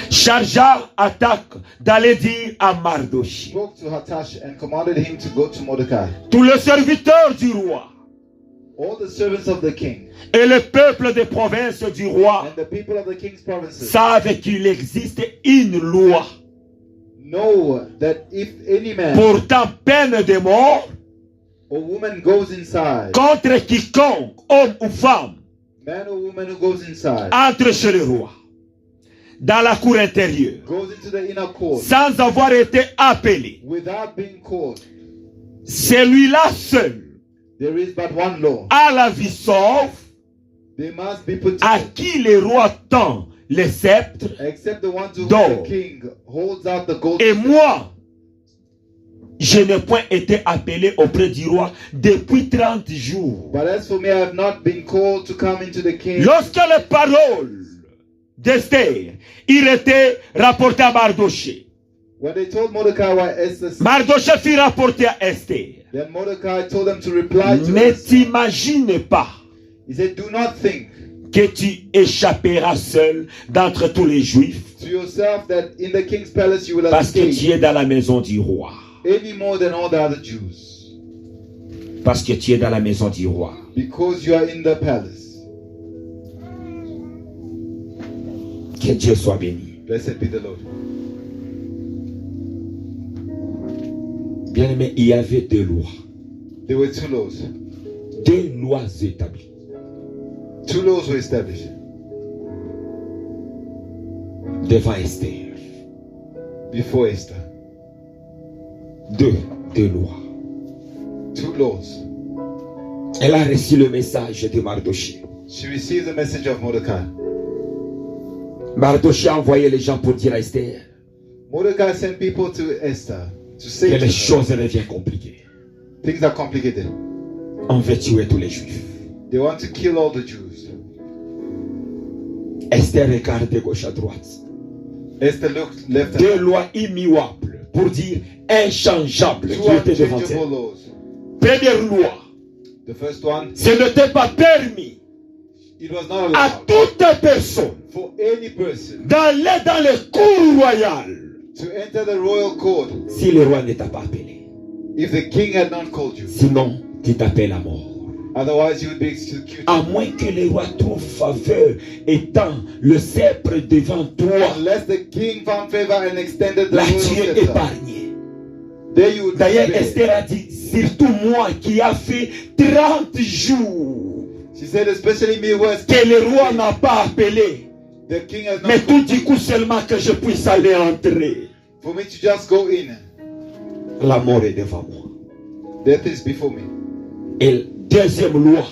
chargea Attaque d'aller dire à Mardochée, spoke to Hatash and commanded him to go to Mordecai. tous les serviteurs du roi All the servants of the king et le peuple des provinces du roi and the people of the king's provinces savent qu'il existe une loi know that if any man portant peine de mort or woman goes inside, contre quiconque, homme ou femme, man or woman who goes inside, entre chez le roi, dans la cour intérieure, goes into the inner court sans avoir été appelé, without being called, celui-là seul there is but one law. a la vie sauve, They must be put to à death, qui le roi tend les sceptres, except the one to whom d'or. the king holds out the gold. et moi, je n'ai point été appelé auprès du roi depuis 30 jours. But as for me, I have not been called to come into the king. Lorsque les paroles d'Esther il était rapporté à Mardochée, When they told Mordecai why Esther said, Mardochée fit rapporter à Esther. then Mordecai told them to reply to Ne Esther. t'imagine pas He said, do not think que tu échapperas seul d'entre tous les Juifs, to yourself that in the king's palace you will parce que tu escape es dans la maison du roi. any more than all the other Jews, Parce que tu es dans la maison du roi. because you are in the palace. Que Dieu soit béni. Blessed be the Lord. Bien aimé, il y avait deux lois. There were two laws. Deux lois établies. Two laws were established Devant Esther. before Esther. Deux lois. Two laws. Elle a reçu le message de Mardochée. She received the message of Mordecai. Mardochée a envoyé les gens pour dire à Esther Mordecai sent people to Esther to que say to les her, choses deviennent compliquées. things are complicated. On veut tuer tous les Juifs. They want to kill all the Jews. Esther regarde de gauche à droite. Esther looked left and Deux right. lois immuables, pour dire inchangeables, Two qui étaient devant unchangeable elle. laws. Première loi, The first one, ce n'était pas permis it was not à allowed toute personne for any person d'aller dans les cours royales to enter the royal court si le roi ne t'a pas appelé. if the king had not called you. Sinon, tu t'appelles à mort. Otherwise, you would be executed. À moins que le roi trouve faveur étant le sceptre devant toi, Unless the king found favor and extended the là royal tu es scepter. épargné. There you would be D'ailleurs, spared. Esther a dit, surtout moi qui a fait 30 jours She said, especially me who has que le roi n'a pas appelé, the king has mais not tout called du coup seulement que je puisse aller entrer. for me to just go in. La mort est devant moi. Death is before me. Et deuxième loi,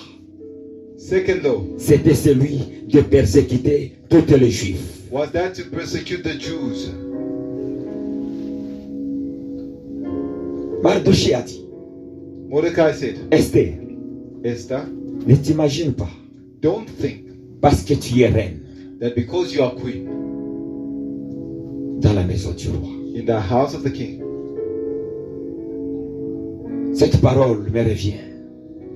Second law c'était celui de persécuter tous les Juifs. was that to persecute the Jews. Mardochée a dit, Mordecai said, Esther, Esther, ne t'imagine pas, don't think parce que tu es reine that because you are queen dans la maison du roi. in the house of the king, Cette parole me revient.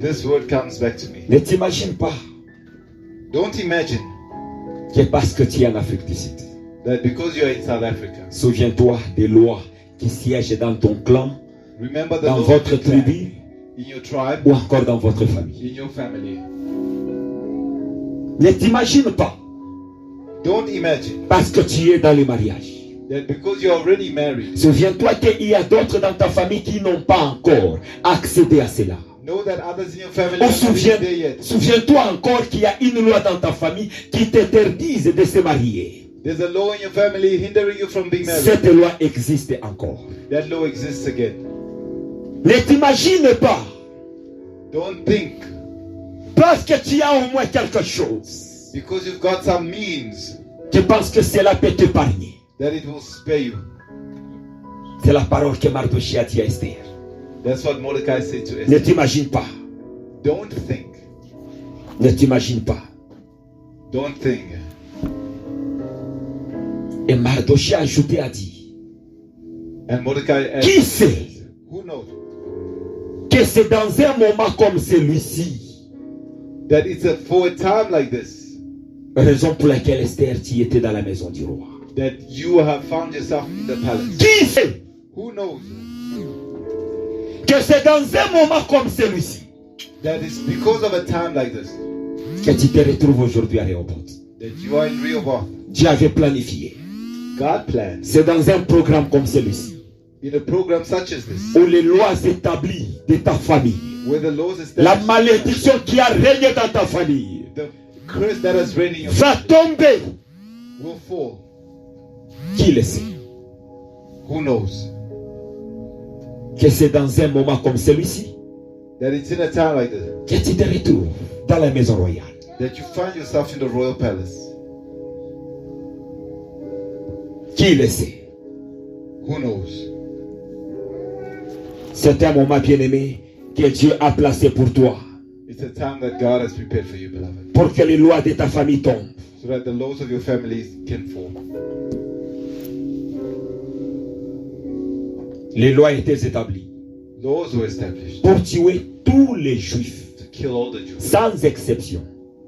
this word comes back to me. Ne t'imagine pas Don't imagine que parce que tu es en Afrique du Sud, that because you are in South Africa, souviens-toi des lois qui siègent dans ton clan, remember the dans law of votre your clan, tribu in your tribe, ou encore dans votre famille. in your family. Ne t'imagine pas, Don't imagine parce que tu es dans le mariage. that because you're already married, Souviens-toi qu'il y a d'autres dans ta famille qui n'ont pas encore accédé à cela. know that others in your family Ou are not there yet. souviens-toi encore qu'il y a une loi dans ta famille qui t'interdise de se marier. There's a law in your family hindering you from being married. Cette loi existe encore. That law exists again. Ne t'imagine pas, Don't think parce que tu as au moins quelque chose, because you've got some means tu penses que cela peut t'épargner. that it will spare you. C'est la parole que Mardochée a dit à Esther. That's what Mordecai said to Ne Esther. t'imagine pas, Don't think. ne t'imagine pas. Don't think. Et Mardochée a ajouté, a dit, And Mordecai qui asked, sait who knows que c'est dans un moment comme celui-ci, that it's for a time like this raison pour laquelle Esther, tu étais dans la maison du roi. that you have found yourself in the palace. Qui sait Who knows que c'est dans un moment comme celui-ci that it's because of a time like this que tu te retrouves aujourd'hui à Rehoboth. that you are in Rehoboth. Dieu avait planifié. God planned C'est dans un programme comme celui-ci in a program such as this où les lois établies de ta famille, where the laws la established, malédiction qui a régné dans ta famille the curse that has reigned in your va tomber. will fall. Qui le sait Who knows que c'est dans un moment comme celui-ci that it's in a time like this que tu te retrouves dans la maison royale. that you find yourself in the royal palace. Qui le sait? Who knows? C'est un moment bien-aimé que Dieu a placé pour toi, It's a time that God has prepared for you, beloved, pour que les lois de ta famille tombent. so that the laws of your families can fall. Les lois étaient établies Laws were established pour tuer tous les juifs, to kill all the Jews sans exception.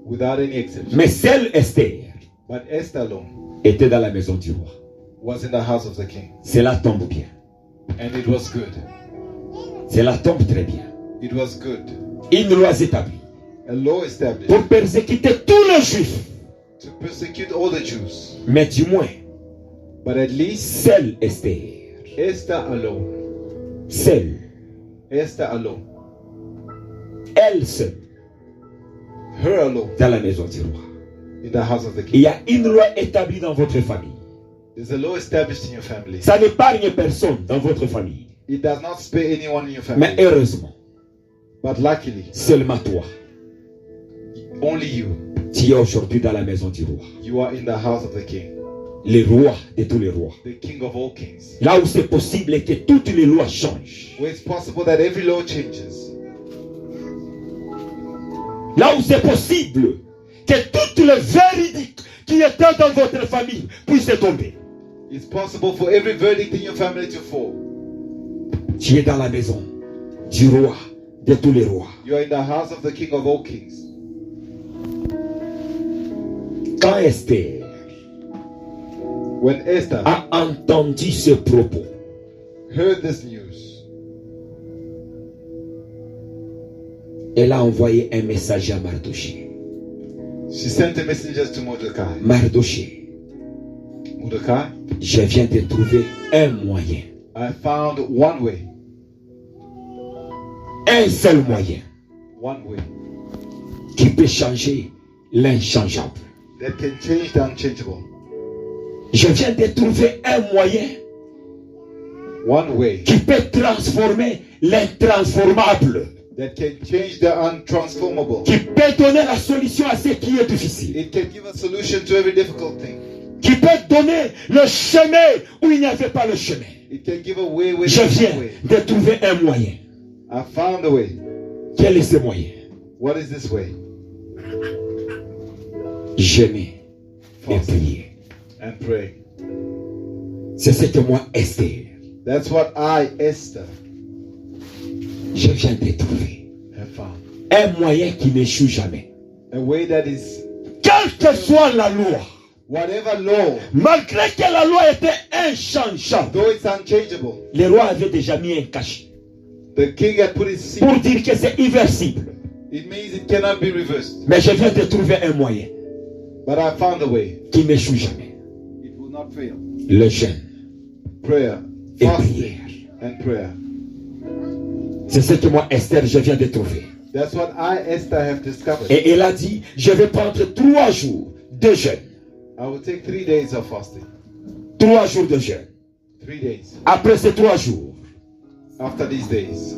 without any exception. Mais seule Esther But Esther alone était dans la maison du roi. was in the house of the king, Cela tombe bien. and it was good. Cela tombe très bien. It was good. Une loi établie A law established pour persécuter tous les juifs. to persecute all the Jews. Mais du moins, But at least seule Esther, Esther alone, seule, Esther alone, elle seule, her alone, dans la maison du roi. in the house of the Il king. y a une loi établie dans votre famille. There's a law established in your family. Ça n'épargne personne dans votre famille. It does not spare anyone in your Mais family. heureusement, But luckily, seulement toi, only you, tu es aujourd'hui dans la maison du roi. you are in the house of the king, Le roi de tous les rois. the king of all kings. Là où c'est possible que toutes les lois changent. Where it's possible that every law changes. Là où c'est possible que toutes les véridiques qui étaient dans votre famille puissent tomber. It's possible for every verdict in your family to fall. Tu es dans la maison du roi de tous les rois. You are in the house of the king of all kings. Quand Esther When Esther a entendu ce propos, heard this news, elle a envoyé un messager à Mardochée. she sent a messenger to Mordecai. Mardochée, Mordecai, je viens de trouver un moyen, I found one way, un seul moyen one way qui peut changer l'inchangeable. that can change the unchangeable. Je viens de trouver un moyen One way qui peut transformer l'intransformable, that can change the untransformable. qui peut donner la solution à ce qui est difficile, It can give a solution to every difficult thing. qui peut donner le chemin où il n'y avait pas le chemin. It can give a way where Je there's viens no way. de trouver un moyen. I found a way. Quel est ce moyen? What is this way? Jeûner et Fast prier. and pray. C'est ce que moi, Esther, That's what I, Esther, je viens de trouver. have found. Un moyen qui n'échoue jamais. A way that is, Quelle que soit la loi, whatever law, malgré que la loi était inchangeable, though it's unchangeable, les rois avaient déjà mis un cachet the king had put his seal. pour dire que c'est irréversible. It means it cannot be reversed. Mais je viens de trouver un moyen. But I found a way. qui n'échoue jamais. It will not fail. Le jeûne Prayer, et fasting, prière. and prayer. C'est ce que moi, Esther, je viens de trouver. That's what I, Esther, have discovered. Et elle a dit, je vais prendre 3 jours de jeûne. I will take 3 days of fasting. 3 jours de jeûne. 3 days. Après ces 3 jours, After these days,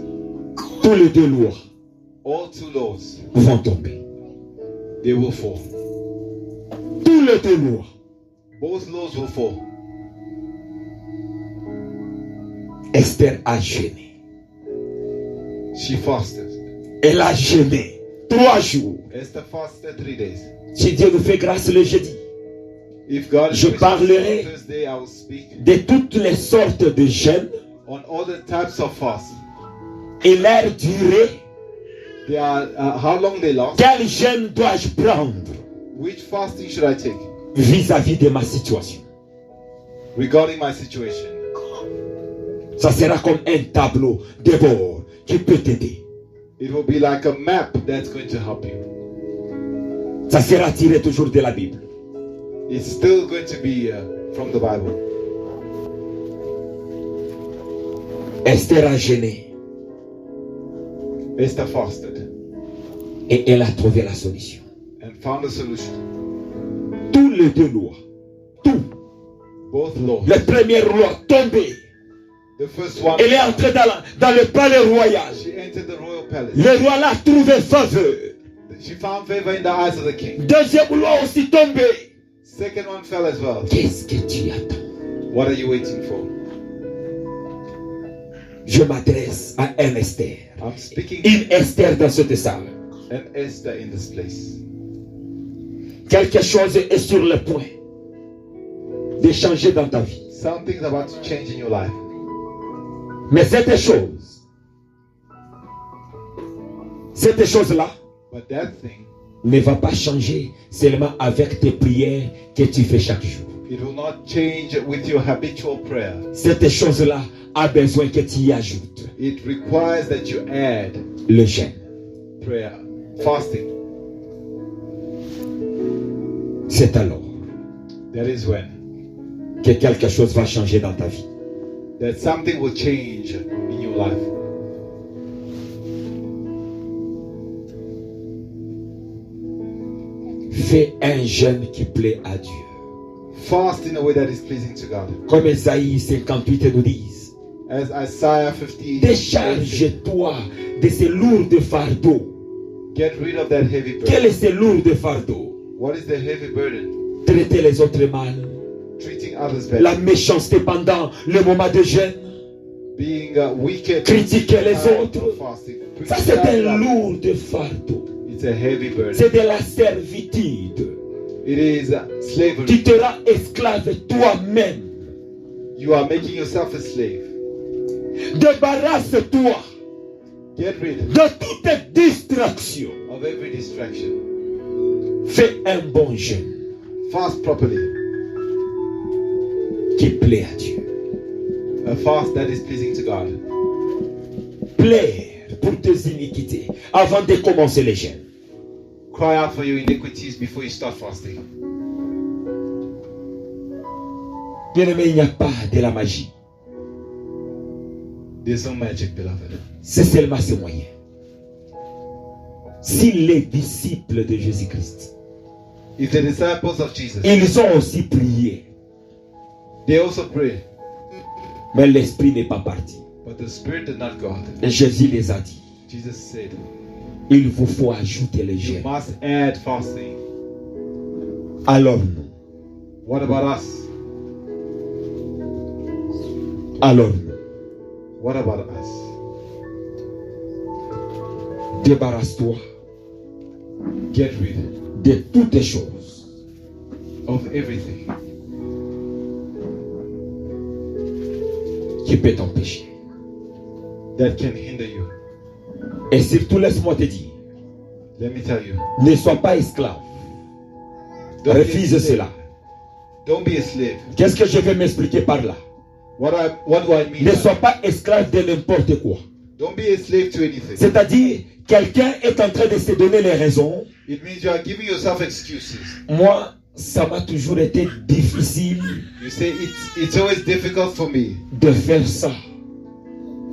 tous les 2 lois all 2 laws, vont tomber. they will fall. Tous les 2 lois. Both laws will fall. Esther a jeûné. She fasted. Elle a jeûné 3 jours. Esther fasted 3 days. Si Dieu nous fait grâce le jeudi, If God is Je gracious, parlerai on Thursday, I will speak de toutes les sortes de jeûnes on all the types of fasts. et leur durée. They are how long they last. Quel jeûne dois-je prendre Which fasting should I take vis-à-vis de ma situation? regarding my situation? Ça sera comme un tableau de bord qui peut t'aider. It will be like a map that's going to help you. Ça sera tiré toujours de la Bible. It's still going to be from the Bible. Esther a jeûné Esther fasted et elle a trouvé la solution. and found a solution. Tous les 2 lois, tout, Both laws. les premières lois tombées. The first one, Elle est entrée dans le palais royal. she entered the royal palace. Le roi l'a trouvé faveur. She found favor in the eyes of the king. Deuxième loi aussi tombée. Second one fell as well. Qu'est-ce que tu attends? What are you waiting for? Je m'adresse à un Esther. I'm speaking Une Esther dans cette salle. an Esther in this place. Quelque chose est sur le point de changer dans ta vie. Something's about to change in your life. Mais cette chose-là But that thing, ne va pas changer seulement avec tes prières que tu fais chaque jour. it will not change with your habitual prayer. Cette chose-là a besoin que tu y ajoutes It requires that you add le jeûne. prayer, fasting. C'est alors That is when que quelque chose va changer dans ta vie. that something will change in your life. Fais un jeûne qui plaît à Dieu. Fast in a way that is pleasing to God. Comme Ésaïe 58 nous dit, As Isaiah 58 décharge-toi de ces lourds fardeaux. get rid of that heavy Quel burden. est ce lourd fardeau? What is the heavy burden? Traiter les autres mal. Treating others better. La méchanceté pendant le moment de jeûne. Being wicked. Critiquer les Time autres. of fasting. Ça, c'est un lourd fardeau. It's a heavy burden. C'est de la servitude. It is slavery. Tu te rends esclave toi-même. You are making yourself a slave. Débarrasse-toi Get rid de toute distraction. of every distraction. Fais un bon jeûne Fast properly. qui plaît à Dieu. A fast that is pleasing to God. Plaire pour tes iniquités avant de commencer les jeûnes. Cry out for your iniquities before you start fasting. Bien-aimé, il n'y a pas de la magie. There's no magic, beloved. C'est seulement ce moyen. Si les disciples de Jésus-Christ, If the disciples of Jesus, ils ont aussi prié, they also prayed, mais l'esprit n'est pas parti. but the Spirit did not go out. Et Jésus les a dit, Jesus said, il vous faut ajouter les you jeûnes. must add fasting. Alors nous, What about us? alors nous, What about us? débarrasse-toi Get rid de toutes choses of everything qui peut t'empêcher. that can hinder you. Et surtout, laisse-moi te dire, Let me tell you. ne sois pas esclave. Don't be a Refuse slave. cela. Don't be a slave. Qu'est-ce que je vais m'expliquer par là? What do I mean? Ne by sois that? pas esclave de n'importe quoi. Don't be a slave to anything. C'est-à-dire, quelqu'un est en train de se donner les raisons. It means you are giving yourself excuses. Moi, Ça m'a toujours été difficile You say it's always difficult for me de faire ça.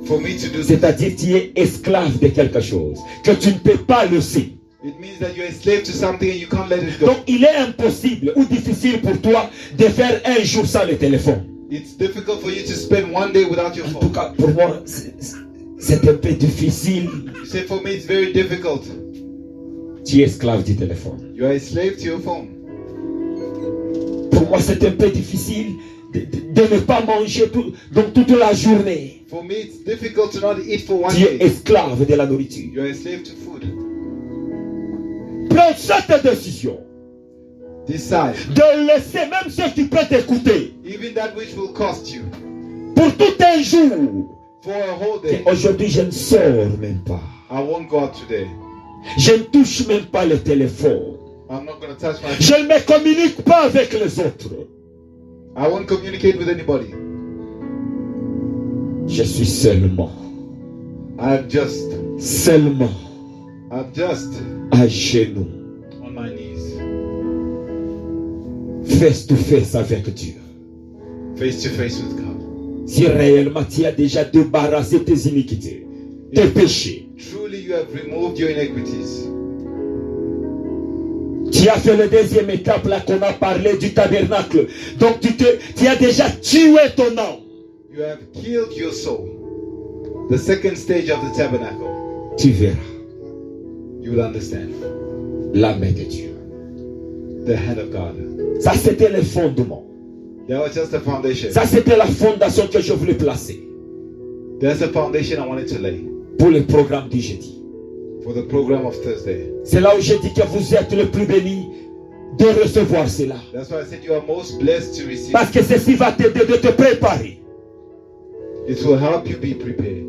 to do this. C'est-à-dire tu es esclave de quelque chose que tu ne peux pas laisser. It means that you're a slave to something and you can't let it go. Donc il est impossible ou difficile pour toi de faire un jour sans le téléphone. It's difficult for you to spend one day without your En tout phone. cas, pour moi, c'est un peu difficile. You say, for me, it's very difficult. Tu es esclave du téléphone. You are a slave to your phone. Pour moi, c'est un peu difficile de ne pas manger donc toute la journée. For me, it's difficult to not eat for one Tu es day. esclave de la nourriture. You are a slave to food. Prends cette décision Decide. de laisser même ce qui peut t'écouter Even that which will cost you. pour tout un jour. For a whole day. Aujourd'hui, je ne sors même pas. I won't go out today. Je ne touche même pas le téléphone. I'm not going to touch my Je ne me communique pas avec les autres. I won't communicate with anybody. Je suis seulement I'm just à genoux, on my knees. face to face avec Dieu. Face to face with God. Si réellement tu as déjà débarrassé tes iniquités, tes péchés, Truly you have removed your iniquities. tu as fait la deuxième étape là qu'on a parlé du tabernacle. Donc tu as déjà tué ton âme. You have killed your soul. The second stage of the tabernacle. Tu verras You will understand. la main de Dieu. The hand of God. Ça c'était le fondement. That was just a foundation. Ça c'était la fondation que je voulais placer That's the foundation I wanted to lay pour le programme du jeudi. for the program of Thursday. C'est là où je dis que vous êtes le plus béni de recevoir cela. That's why I said you are most blessed to receive. Parce que ceci va t'aider de te préparer. It will help you be prepared.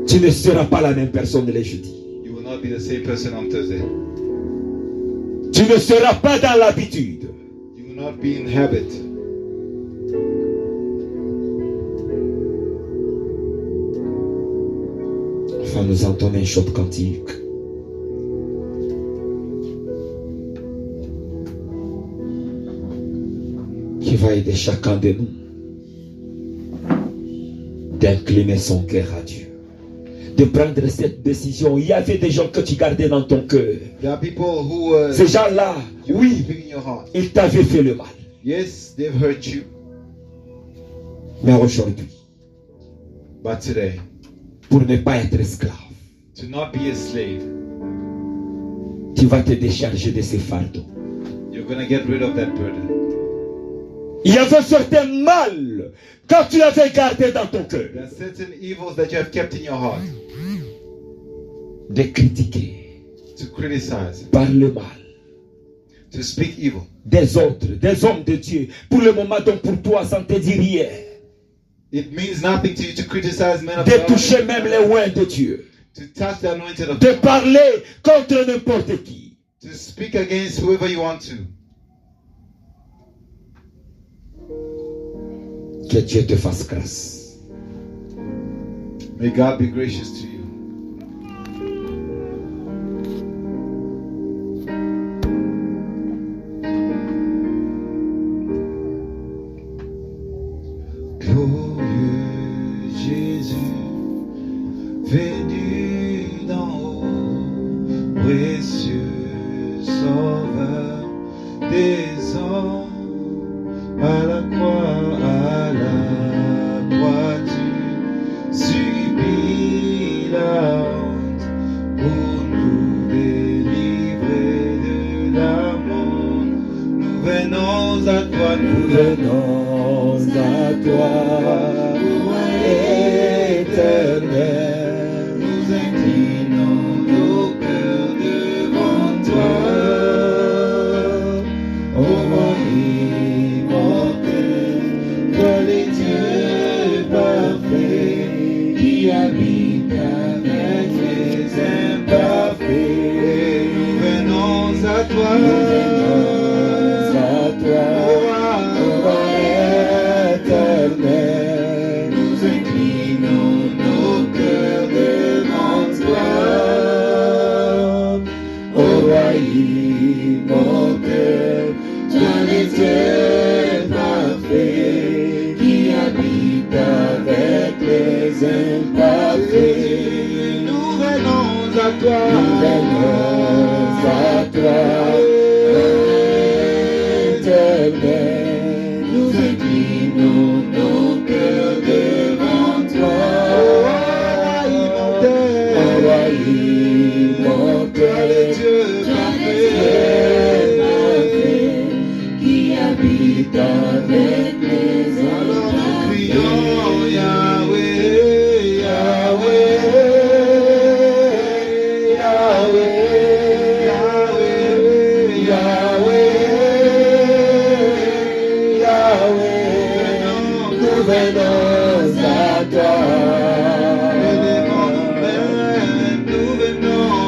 Tu ne seras pas la même personne le jeudi. You will not be the same person on Thursday. Tu ne seras pas dans l'habitude. You will not be in habit. Enfin, nous entendons un chant cantique. Qui va aider chacun de nous d'incliner son cœur à Dieu. De prendre cette décision. Il y avait des gens que tu gardais dans ton cœur. There are people who Ces gens-là, you oui, keeping in your heart. ils t'avaient fait le mal. Yes, they've hurt you, Mais aujourd'hui, but today, pour ne pas être esclave, to not be a slave, tu vas te décharger de ces fardeaux. you're going to get rid of that burden. Il y avait certains mal quand tu l'avais gardé dans ton cœur. There are certain evils that you have kept in your heart. De critiquer To criticize, par le mal to speak evil. des autres, des hommes de Dieu. Pour le moment, donc pour toi, ça ne te dit rien. It means nothing to you to criticize men of De God, toucher même les oins de Dieu. to touch the anointed of De God, parler contre n'importe qui. to speak against whoever you want to. Que Dieu te fasse grâce. May God be gracious to you. Glorieux Jésus, venu d'en haut, précieux sauveur des hommes, à la croix tu subis la honte pour nous délivrer de la mort. Nous venons à toi, nous venons à toi, roi éternel. Nous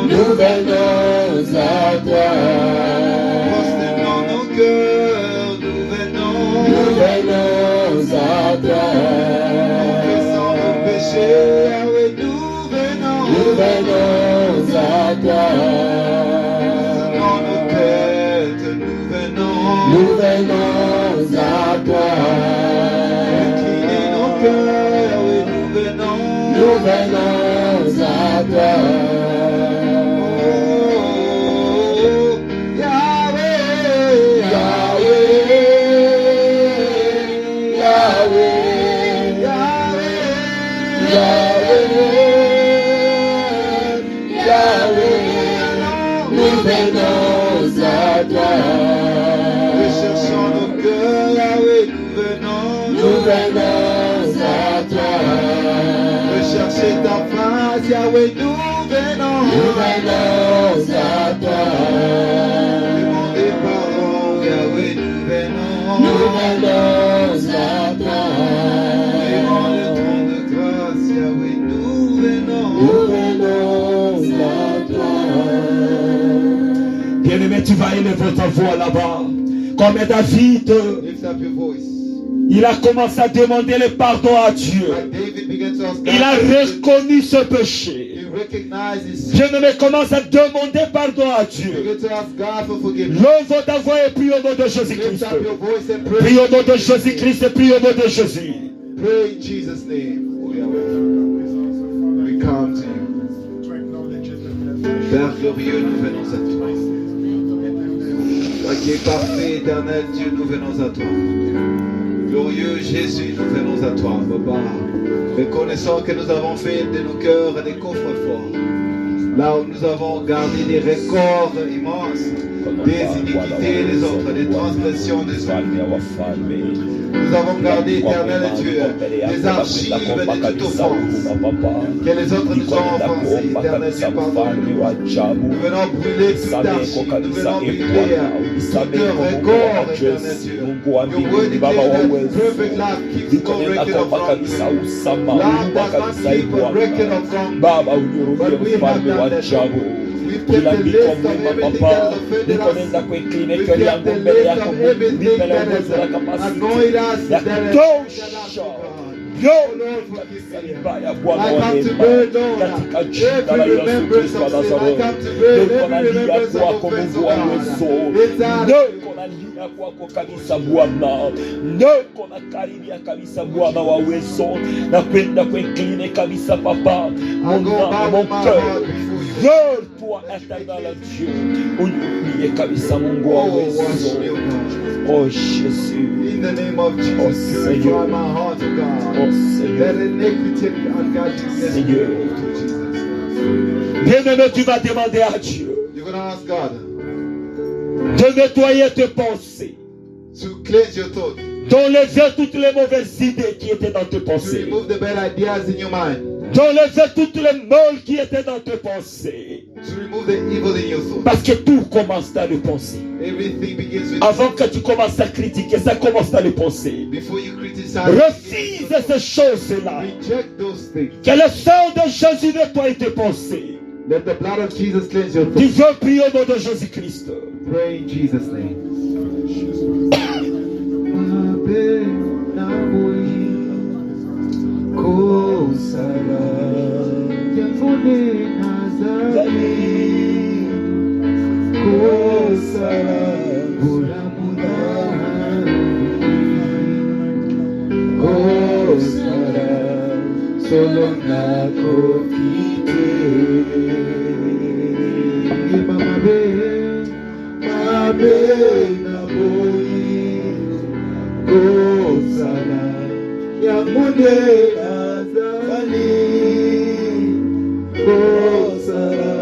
Nous venons à toi. Prosternant nos cœurs, nous venons à toi. confessant nos péchés, Yahweh, nous venons à toi. dans nos têtes, nous venons à toi. incliner nos cœurs, Yahweh, nous venons à toi. Nous venons à toi. Recherchons nos cœurs, Yahweh, nous venons à toi. rechercher ta face, Yahweh, nous venons à toi. demander pardon, Yahweh, nous venons à toi. devant le trône de grâce, Yahweh, nous venons à toi. Bien-aimé, tu vas élever ta voix là-bas. Comme David, lift up your voice. il a commencé à demander le pardon à Dieu. Like David began to ask God, Il a reconnu ce péché. he recognized his sin. Bien-aimé, commence à demander pardon à Dieu. Begin to ask God for forgiveness. Lève ta voix et prie au nom de Lift Jésus-Christ. up your voice and pray. Prie au nom de Jésus-Christ et prie au nom de Jésus. Pray in Jesus' name. Oh, Yahweh. We come to you. Père glorieux, nous venons à toi. Toi qui es parfait, éternel Dieu, nous venons à toi. Glorieux Jésus, nous venons à toi, Papa. Reconnaissant que nous avons fait de nos cœurs des coffres forts. Là où nous avons gardé des records immenses, des iniquités des autres, des transgressions des autres. Nous avons gardé, éternel Dieu, des archives de toute offense. Que les autres nous ont offensés, éternel Dieu, pardonne-nous. Nous venons brûler toute archive, nous venons brûler tout record, éternel Dieu. Your word declares that perfect love keeps no record of wrongs. Love does not keep a record of wrongs, but we have done that. We've kept the list of everything that has offended us. We've kept the list of everything that has annoyed us, that has Oh Lord, forgive me. I come to burn, Lord, every remembrance of sin. I come to burn every remembrance of offense, oh God. It's our kwako kabisa Bwana, niko na karibia kabisa Bwana wa uwezo na kwenda kwenkline kabisa Papa, mon cœur vers toi éternel Dieu, unie kabisa Mungu wa uwezo. Oh Jésus, in the name of Jesus, purify my heart, oh God. Let iniquity and ungodliness be removed to Jesus. Bien-aimé, tu vas demander à Dieu You're going to ask God de nettoyer tes pensées, to cleanse your thoughts, d'enlever toutes les mauvaises idées qui étaient dans tes to pensées, remove the bad ideas in your mind, d'enlever toutes les mal qui étaient dans tes pensées. to remove the evil in your thoughts. Parce que tout commence dans les pensées. Everything begins with Avant que tu commences à critiquer, ça commence dans les pensées. before you criticize. Refuse ces choses-là. Reject those things. Que le sang de Jésus nettoie tes pensées. Let the blood of Jesus cleanse your Tu thoughts. veux prier au nom de Jésus-Christ. Pray in Jesus' name. Solo nako kite mabe na boyi kosala ya munde nazali kosala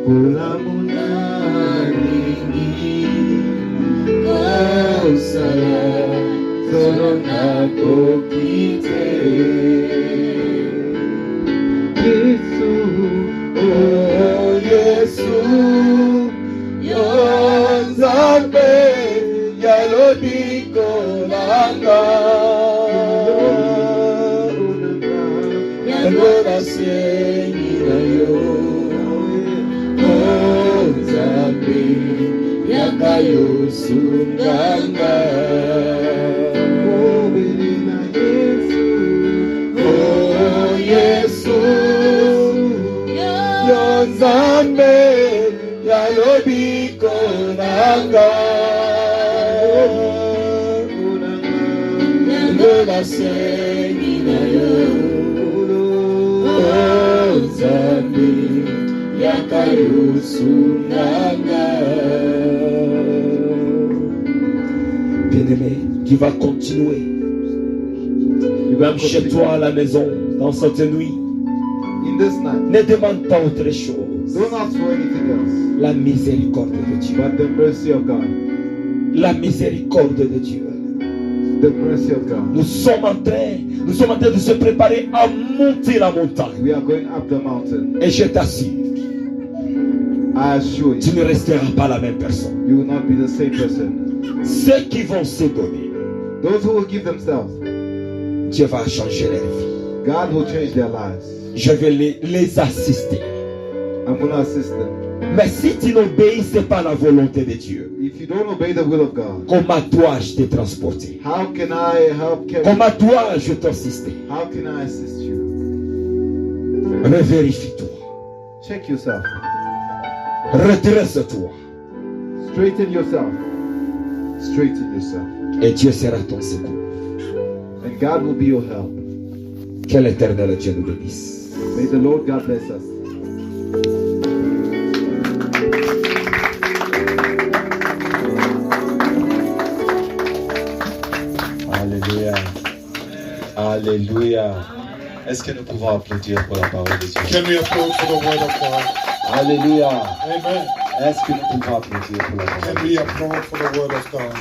pula munani kosala solo nako kite Yesu, oh Yesu, Yonzambe, Yalodiko Langa, yango nasengi na yo Nzambe yaka yo sunganga Yesu yo Nzambe yalobi konanga yango nasengi na yo Nzambe yaka yo sunganga. Bien-aimé, tu vas continuer. Même chez toi à la maison, dans cette nuit, In this night, ne demande pas autre chose. don't ask for anything else La miséricorde de Dieu. but the mercy of God. La miséricorde de Dieu. The mercy of God. Nous sommes en train de se préparer à monter la montagne. We are going up the mountain. Et je t'assure, I assure tu you, ne resteras pas la même personne. you will not be the same person. Ceux qui vont se donner, Those who will give themselves, Dieu va changer leur vie. God will change their lives. Je vais les assister. I'm going to assist them. Mais si tu n'obéissais pas à la volonté de Dieu, If you don't obey the will of God, comment dois-je te transporter? how can I help carry? Comment dois-je t'assister? How can I assist you? Revérifie-toi. Check yourself. Redresse-toi. Straighten yourself. Straighten yourself. Et Dieu sera ton secours. And God will be your help. Que l'Éternel Dieu nous bénisse. May the Lord God bless us. Alléluia. Alléluia. Est-ce que nous pouvons applaudir pour la parole de Dieu? Can we applaud for the word of God? Alléluia. Amen. Est-ce que nous pouvons applaudir pour la parole Can de we Dieu? applaud for the word of God?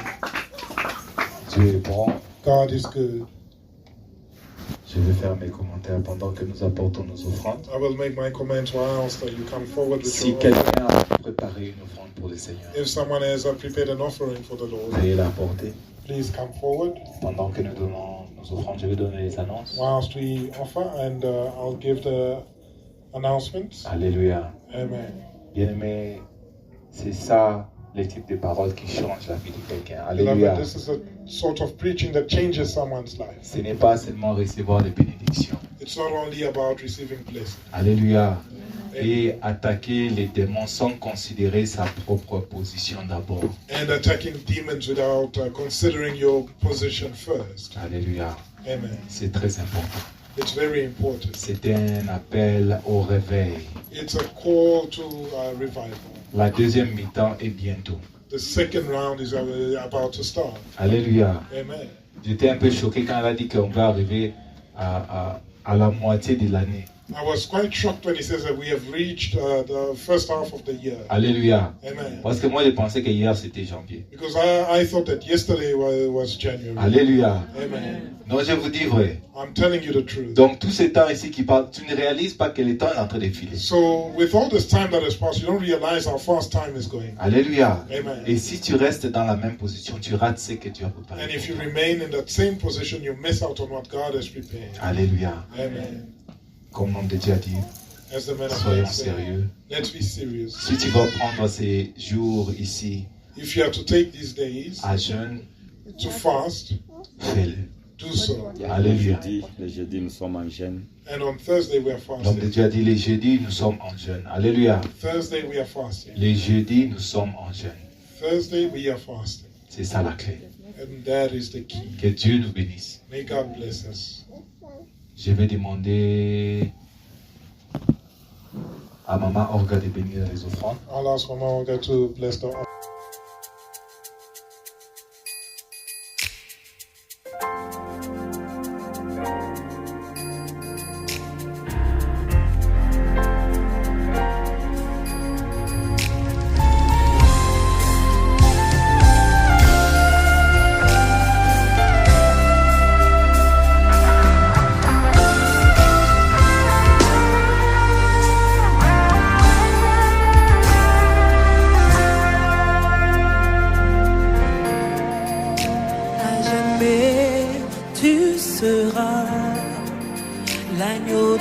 Dieu est bon. God is good. Je vais faire mes commentaires pendant que nous apportons nos offrandes. I will make my comments whilst you come forward with Si your quelqu'un a préparé une offrande pour le Seigneur, If someone has prepared an offering for the Lord, veuillez la porter. please come forward Pendant que nous donnons nos offrandes, je vais donner les annonces. whilst we offer, and I'll give the announcements. Alléluia. Amen. Bien-aimé, c'est ça le type de paroles qui change la vie de quelqu'un. Beloved, Alléluia. this is a sort of preaching that changes someone's life. Ce n'est pas seulement recevoir des bénédictions. It's not only about receiving blessing. Alléluia. Et attaquer les démons sans considérer sa propre position d'abord. And attacking demons without considering your position first. Alléluia. Amen. C'est très important. It's very important. C'est un appel au réveil. It's a call to revival. La deuxième mi-temps est bientôt. The second round is about to start. Alléluia. Amen. J'étais un peu choqué quand elle a dit qu'on va arriver à la moitié de l'année. I was quite shocked when he says that we have reached the first half of the year. Alléluia. Amen. Parce que moi, je pensais que hier, c'était janvier. Because I thought that yesterday was January. Alléluia. Amen. Non, je vous dis vrai. I'm telling you the truth. Donc, tout ce temps ici qui parle, tu ne réalises pas que le temps est en train de filer. So with all this time that has passed, you don't realize how fast time is going. Alléluia. Amen. Et si tu restes dans la même position, tu rates ce que Dieu a préparé. And if you remain in that same position, you miss out on what God has prepared. Alléluia. Amen. Comme l'homme de Dieu a dit, As the man of soyons God said, sérieux. let's be serious. Si tu vas prendre ces jours ici If you have to take these days à jeûne, to fast, fais-le. do so. Alléluia. Le jeudi, nous sommes en jeûne. And on Thursday we are L'homme de fasting. Dieu a dit, les jeudis, nous sommes en jeûne. Alléluia. Thursday we are fasting. Les jeudis, nous sommes en jeûne. Thursday we are fasting. C'est ça la clé. And that is the key. Que Dieu nous bénisse. May God bless us. Je vais demander à Maman Olga de bénir les offrandes. I'll ask Mama Olga to bless the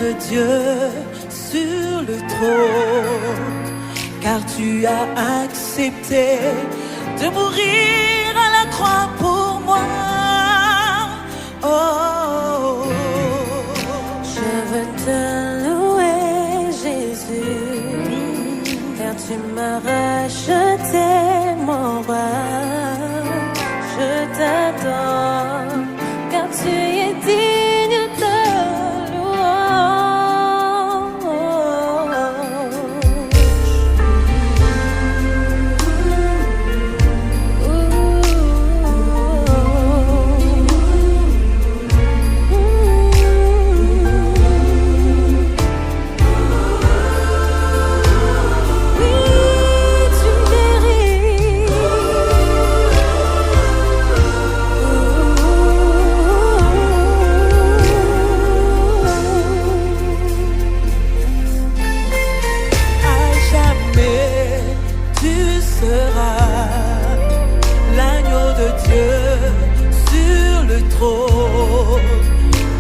de Dieu sur le trône, car tu as accepté de mourir à la croix pour moi. Oh, je veux te louer, Jésus, car tu m'as racheté, mon roi. Je t'adore, car tu es digne de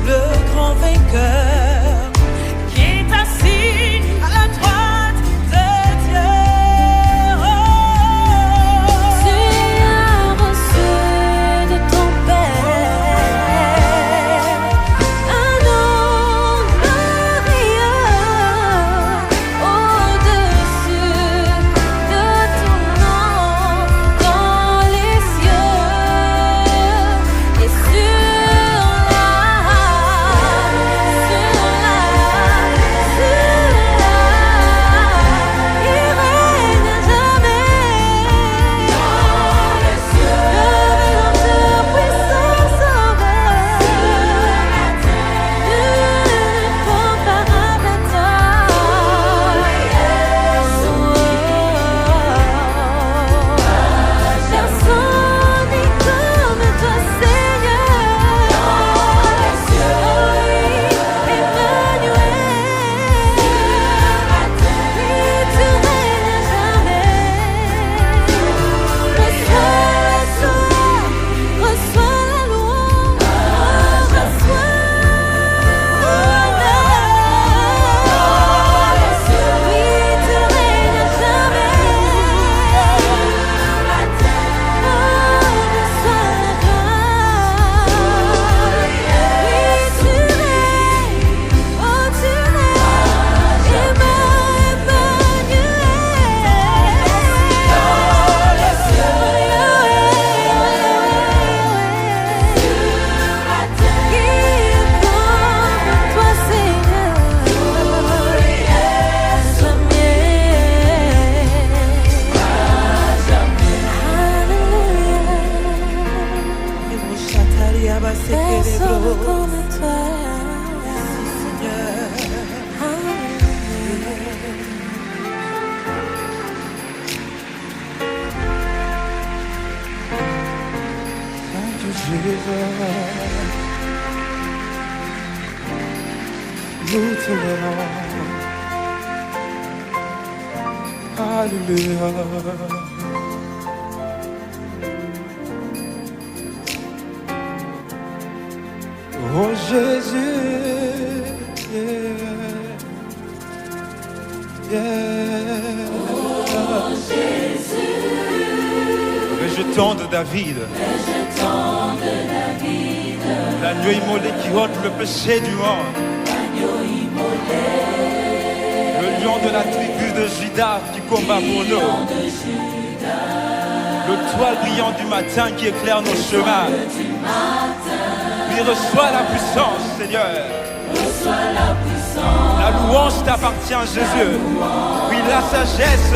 le grand vainqueur qui est assis à la droite de Dieu. Tu as reçu de ton Père un nom glorieux au-dessus de ton nom dans les cieux et sur personne comme toi, Seigneur. Thank you, Jesus. Nous te louons. Alléluia. Oh Jésus, Oh Jésus, rejetant de David, l'agneau immolé qui ôte le péché du monde, le lion de la tribu de Juda qui combat pour nous, le toit brillant du matin qui éclaire nos chemins. Il reçoit la puissance, Seigneur. La louange t'appartient, Jésus. Oui, la sagesse.